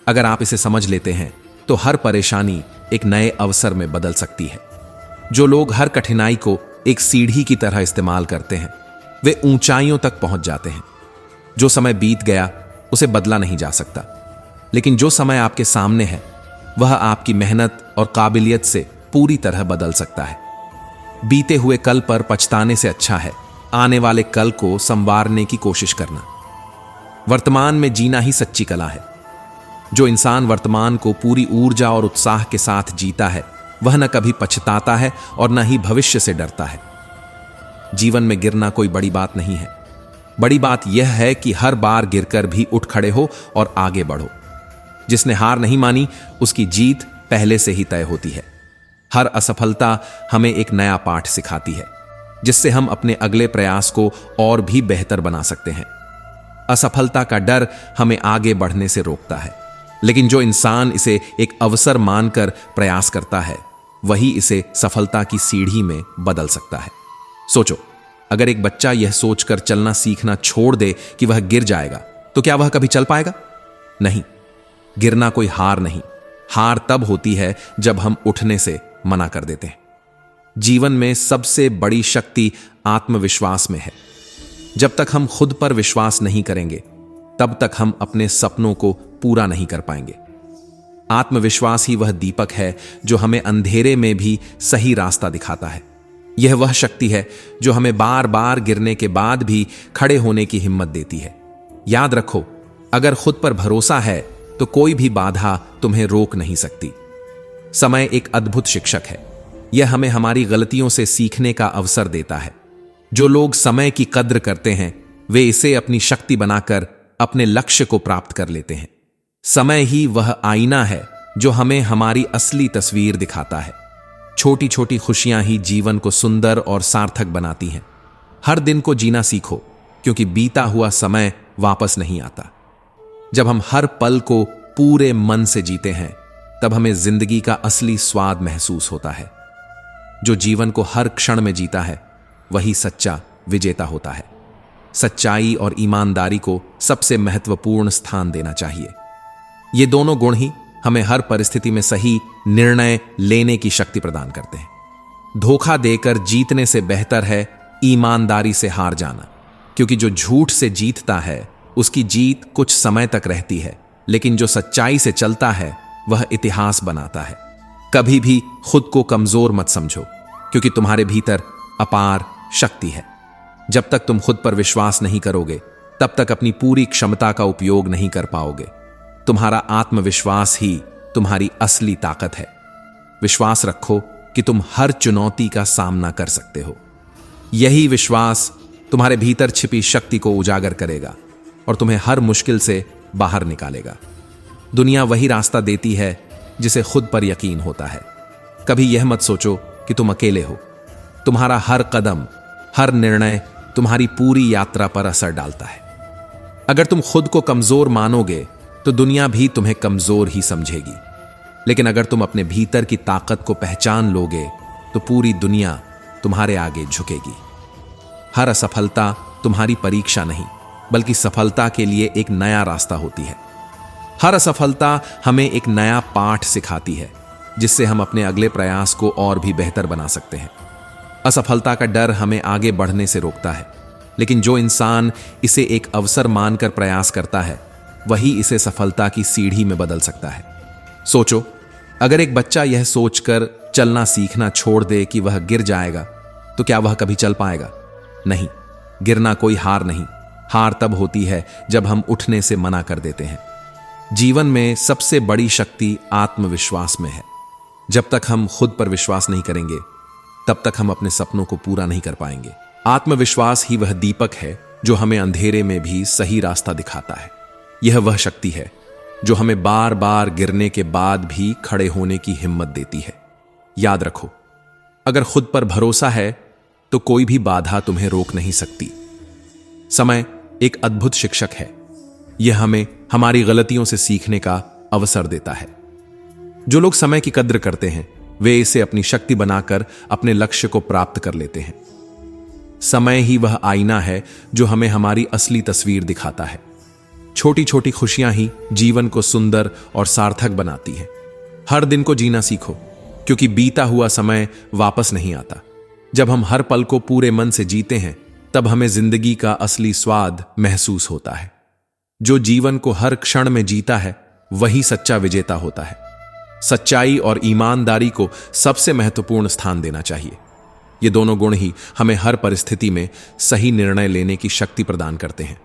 अगर आप इसे समझ लेते हैं तो हर परेशानी एक नए अवसर में बदल सकती है। जो लोग हर कठिनाई को एक सीढ़ी की तरह इस्तेमाल करते हैं वे ऊंचाइयों तक पहुंच जाते हैं। जो समय बीत गया उसे बदला नहीं जा सकता, लेकिन जो समय आपके सामने है वह आपकी मेहनत और काबिलियत से पूरी तरह बदल सकता है। बीते हुए कल पर पछताने से अच्छा है आने वाले कल को संवारने की कोशिश करना। वर्तमान में जीना ही सच्ची कला है। जो इंसान वर्तमान को पूरी ऊर्जा और उत्साह के साथ जीता है वह न कभी पछताता है और न ही भविष्य से डरता है। जीवन में गिरना कोई बड़ी बात नहीं है। बड़ी बात यह है कि हर बार गिरकर भी उठ खड़े हो और आगे बढ़ो। जिसने हार नहीं मानी उसकी जीत पहले से ही तय होती है। हर असफलता हमें एक नया पाठ सिखाती है, जिससे हम अपने अगले प्रयास को और भी बेहतर बना सकते हैं। असफलता का डर हमें आगे बढ़ने से रोकता है, लेकिन जो इंसान इसे एक अवसर मानकर प्रयास करता है वही इसे सफलता की सीढ़ी में बदल सकता है। सोचो, अगर एक बच्चा यह सोचकर चलना सीखना छोड़ दे कि वह गिर जाएगा तो क्या वह कभी चल पाएगा? नहीं। गिरना कोई हार नहीं, हार तब होती है जब हम उठने से मना कर देते हैं। जीवन में सबसे बड़ी शक्ति आत्मविश्वास में है। जब तक हम खुद पर विश्वास नहीं करेंगे तब तक हम अपने सपनों को पूरा नहीं कर पाएंगे। आत्मविश्वास ही वह दीपक है जो हमें अंधेरे में भी सही रास्ता दिखाता है। यह वह शक्ति है जो हमें बार बार गिरने के बाद भी खड़े होने की हिम्मत देती है। याद रखो, अगर खुद पर भरोसा है तो कोई भी बाधा तुम्हें रोक नहीं सकती। समय एक अद्भुत शिक्षक है। यह हमें हमारी गलतियों से सीखने का अवसर देता है। जो लोग समय की कद्र करते हैं वे इसे अपनी शक्ति बनाकर अपने लक्ष्य को प्राप्त कर लेते हैं। समय ही वह आईना है जो हमें हमारी असली तस्वीर दिखाता है। छोटी छोटी खुशियां ही जीवन को सुंदर और सार्थक बनाती हैं। हर दिन को जीना सीखो, क्योंकि बीता हुआ समय वापस नहीं आता। जब हम हर पल को पूरे मन से जीते हैं तब हमें जिंदगी का असली स्वाद महसूस होता है। जो जीवन को हर क्षण में जीता है वही सच्चा विजेता होता है। सच्चाई और ईमानदारी को सबसे महत्वपूर्ण स्थान देना चाहिए। ये दोनों गुण ही हमें हर परिस्थिति में सही निर्णय लेने की शक्ति प्रदान करते हैं। धोखा देकर जीतने से बेहतर है ईमानदारी से हार जाना, क्योंकि जो झूठ से जीतता है उसकी जीत कुछ समय तक रहती है, लेकिन जो सच्चाई से चलता है वह इतिहास बनाता है। कभी भी खुद को कमजोर मत समझो, क्योंकि तुम्हारे भीतर अपार शक्ति है। जब तक तुम खुद पर विश्वास नहीं करोगे तब तक अपनी पूरी क्षमता का उपयोग नहीं कर पाओगे। तुम्हारा आत्मविश्वास ही तुम्हारी असली ताकत है। विश्वास रखो कि तुम हर चुनौती का सामना कर सकते हो। यही विश्वास तुम्हारे भीतर छिपी शक्ति को उजागर करेगा और तुम्हें हर मुश्किल से बाहर निकालेगा। दुनिया वही रास्ता देती है जिसे खुद पर यकीन होता है। कभी यह मत सोचो कि तुम अकेले हो। तुम्हारा हर कदम, हर निर्णय तुम्हारी पूरी यात्रा पर असर डालता है। अगर तुम खुद को कमजोर मानोगे तो दुनिया भी तुम्हें कमजोर ही समझेगी। लेकिन अगर तुम अपने भीतर की ताकत को पहचान लोगे तो पूरी दुनिया तुम्हारे आगे झुकेगी। हर असफलता तुम्हारी परीक्षा नहीं, बल्कि सफलता के लिए एक नया रास्ता होती है। हर असफलता हमें एक नया पाठ सिखाती है, जिससे हम अपने अगले प्रयास को और भी बेहतर बना सकते हैं। असफलता का डर हमें आगे बढ़ने से रोकता है, लेकिन जो इंसान इसे एक अवसर मानकर प्रयास करता है, वही इसे सफलता की सीढ़ी में बदल सकता है। सोचो, अगर एक बच्चा यह सोचकर चलना सीखना छोड़ दे कि वह गिर जाएगा, तो क्या वह कभी चल पाएगा? नहीं। गिरना कोई हार नहीं, हार तब होती है जब हम उठने से मना कर देते हैं। जीवन में सबसे बड़ी शक्ति आत्मविश्वास में है। जब तक हम खुद पर विश्वास नहीं करेंगे, तब तक हम अपने सपनों को पूरा नहीं कर पाएंगे। आत्मविश्वास ही वह दीपक है जो हमें अंधेरे में भी सही रास्ता दिखाता है। यह वह शक्ति है जो हमें बार बार गिरने के बाद भी खड़े होने की हिम्मत देती है। याद रखो, अगर खुद पर भरोसा है तो कोई भी बाधा तुम्हें रोक नहीं सकती। समय एक अद्भुत शिक्षक है। यह हमें हमारी गलतियों से सीखने का अवसर देता है। जो लोग समय की कद्र करते हैं, वे इसे अपनी शक्ति बनाकर अपने लक्ष्य को प्राप्त कर लेते हैं। समय ही वह आईना है जो हमें हमारी असली तस्वीर दिखाता है। छोटी छोटी खुशियां ही जीवन को सुंदर और सार्थक बनाती हैं। हर दिन को जीना सीखो, क्योंकि बीता हुआ समय वापस नहीं आता। जब हम हर पल को पूरे मन से जीते हैं, तब हमें जिंदगी का असली स्वाद महसूस होता है। जो जीवन को हर क्षण में जीता है, वही सच्चा विजेता होता है। सच्चाई और ईमानदारी को सबसे महत्वपूर्ण स्थान देना चाहिए। ये दोनों गुण ही हमें हर परिस्थिति में सही निर्णय लेने की शक्ति प्रदान करते हैं।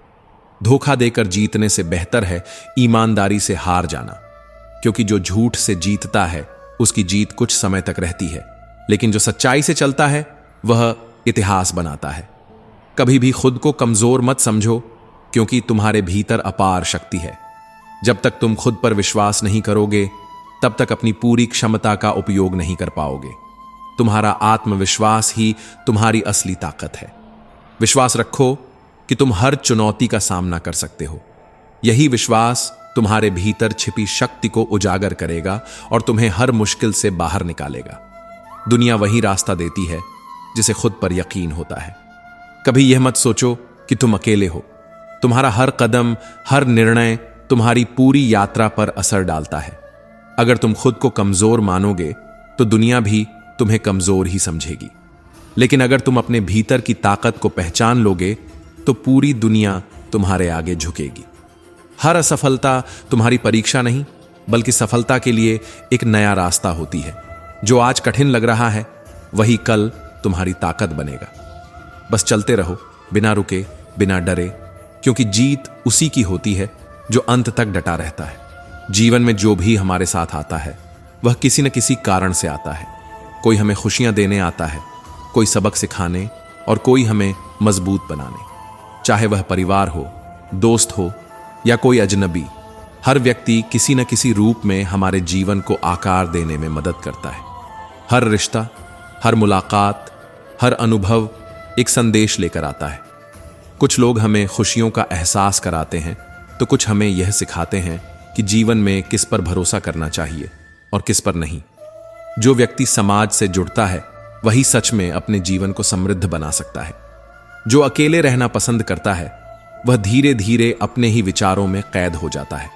धोखा देकर जीतने से बेहतर है ईमानदारी से हार जाना, क्योंकि जो झूठ से जीतता है उसकी जीत कुछ समय तक रहती है, लेकिन जो सच्चाई से चलता है वह इतिहास बनाता है। कभी भी खुद को कमजोर मत समझो, क्योंकि तुम्हारे भीतर अपार शक्ति है। जब तक तुम खुद पर विश्वास नहीं करोगे, तब तक अपनी पूरी क्षमता का उपयोग नहीं कर पाओगे। तुम्हारा आत्मविश्वास ही तुम्हारी असली ताकत है। विश्वास रखो कि तुम हर चुनौती का सामना कर सकते हो। यही विश्वास तुम्हारे भीतर छिपी शक्ति को उजागर करेगा और तुम्हें हर मुश्किल से बाहर निकालेगा। दुनिया वही रास्ता देती है जिसे खुद पर यकीन होता है। कभी यह मत सोचो कि तुम अकेले हो। तुम्हारा हर कदम, हर निर्णय तुम्हारी पूरी यात्रा पर असर डालता है। अगर तुम खुद को कमजोर मानोगे, तो दुनिया भी तुम्हें कमजोर ही समझेगी। लेकिन अगर तुम अपने भीतर की ताकत को पहचान लोगे, तो पूरी दुनिया तुम्हारे आगे झुकेगी। हर असफलता तुम्हारी परीक्षा नहीं, बल्कि सफलता के लिए एक नया रास्ता होती है। जो आज कठिन लग रहा है, वही कल तुम्हारी ताकत बनेगा। बस चलते रहो, बिना रुके, बिना डरे, क्योंकि जीत उसी की होती है जो अंत तक डटा रहता है। जीवन में जो भी हमारे साथ आता है, वह किसी न किसी कारण से आता है। कोई हमें खुशियां देने आता है, कोई सबक सिखाने, और कोई हमें मजबूत बनाने। चाहे वह परिवार हो, दोस्त हो या कोई अजनबी, हर व्यक्ति किसी न किसी रूप में हमारे जीवन को आकार देने में मदद करता है। हर रिश्ता, हर मुलाकात, हर अनुभव एक संदेश लेकर आता है। कुछ लोग हमें खुशियों का एहसास कराते हैं, तो कुछ हमें यह सिखाते हैं कि जीवन में किस पर भरोसा करना चाहिए और किस पर नहीं। जो व्यक्ति समाज से जुड़ता है, वही सच में अपने जीवन को समृद्ध बना सकता है। जो अकेले रहना पसंद करता है, वह धीरे धीरे अपने ही विचारों में कैद हो जाता है।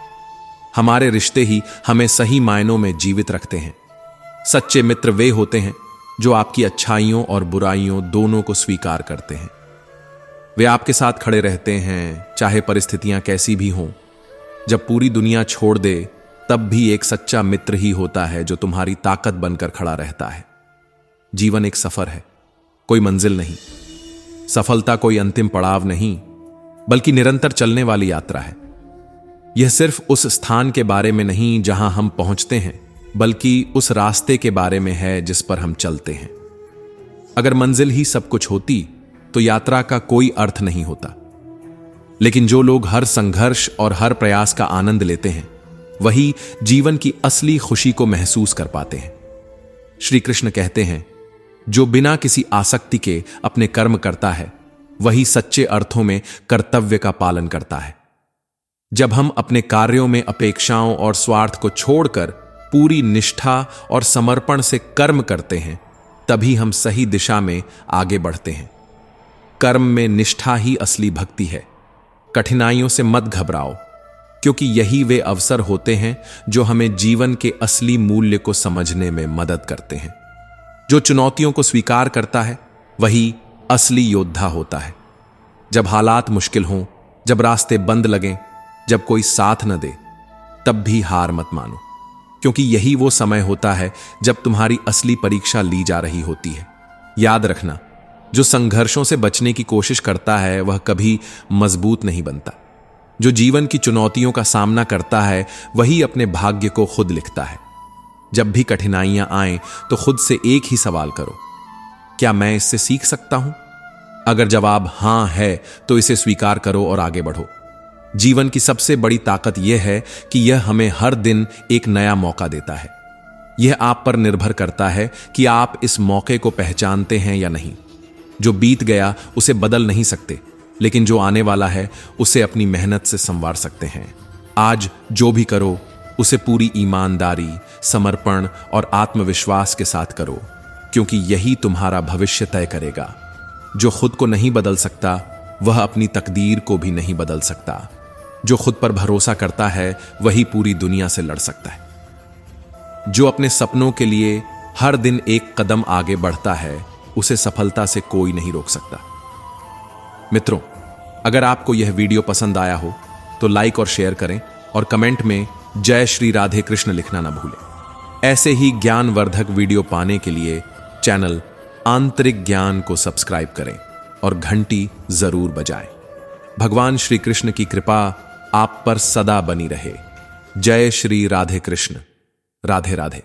हमारे रिश्ते ही हमें सही मायनों में जीवित रखते हैं। सच्चे मित्र वे होते हैं जो आपकी अच्छाइयों और बुराइयों दोनों को स्वीकार करते हैं। वे आपके साथ खड़े रहते हैं, चाहे परिस्थितियां कैसी भी हों। जब पूरी दुनिया छोड़ दे, तब भी एक सच्चा मित्र ही होता है जो तुम्हारी ताकत बनकर खड़ा रहता है। जीवन एक सफर है, कोई मंजिल नहीं। सफलता कोई अंतिम पड़ाव नहीं, बल्कि निरंतर चलने वाली यात्रा है। यह सिर्फ उस स्थान के बारे में नहीं जहां हम पहुंचते हैं, बल्कि उस रास्ते के बारे में है जिस पर हम चलते हैं। अगर मंजिल ही सब कुछ होती, तो यात्रा का कोई अर्थ नहीं होता। लेकिन जो लोग हर संघर्ष और हर प्रयास का आनंद लेते हैं, वही जीवन की असली खुशी को महसूस कर पाते हैं। श्री कृष्ण कहते हैं, जो बिना किसी आसक्ति के अपने कर्म करता है, वही सच्चे अर्थों में कर्तव्य का पालन करता है। जब हम अपने कार्यों में अपेक्षाओं और स्वार्थ को छोड़कर पूरी निष्ठा और समर्पण से कर्म करते हैं, तभी हम सही दिशा में आगे बढ़ते हैं। कर्म में निष्ठा ही असली भक्ति है। कठिनाइयों से मत घबराओ, क्योंकि यही वे अवसर होते हैं जो हमें जीवन के असली मूल्य को समझने में मदद करते हैं। जो चुनौतियों को स्वीकार करता है वही असली योद्धा होता है। जब हालात मुश्किल हों, जब रास्ते बंद लगें, जब कोई साथ न दे, तब भी हार मत मानो, क्योंकि यही वो समय होता है जब तुम्हारी असली परीक्षा ली जा रही होती है। याद रखना, जो संघर्षों से बचने की कोशिश करता है वह कभी मजबूत नहीं बनता। जो जीवन की चुनौतियों का सामना करता है वही अपने भाग्य को खुद लिखता है। जब भी कठिनाइयां आएं तो खुद से एक ही सवाल करो, क्या मैं इससे सीख सकता हूं? अगर जवाब हां है तो इसे स्वीकार करो और आगे बढ़ो। जीवन की सबसे बड़ी ताकत यह है कि यह हमें हर दिन एक नया मौका देता है। यह आप पर निर्भर करता है कि आप इस मौके को पहचानते हैं या नहीं। जो बीत गया उसे बदल नहीं सकते, लेकिन जो आने वाला है उसे अपनी मेहनत से संवार सकते हैं। आज जो भी करो उसे पूरी ईमानदारी, समर्पण और आत्मविश्वास के साथ करो, क्योंकि यही तुम्हारा भविष्य तय करेगा। जो खुद को नहीं बदल सकता वह अपनी तकदीर को भी नहीं बदल सकता। जो खुद पर भरोसा करता है वही पूरी दुनिया से लड़ सकता है। जो अपने सपनों के लिए हर दिन एक कदम आगे बढ़ता है उसे सफलता से कोई नहीं रोक सकता। मित्रों, अगर आपको यह वीडियो पसंद आया हो तो लाइक और शेयर करें और कमेंट में जय श्री राधे कृष्ण लिखना न भूलें। ऐसे ही ज्ञानवर्धक वीडियो पाने के लिए चैनल आंतरिक ज्ञान को सब्सक्राइब करें और घंटी जरूर बजाएं। भगवान श्री कृष्ण की कृपा आप पर सदा बनी रहे। जय श्री राधे कृष्ण। राधे राधे।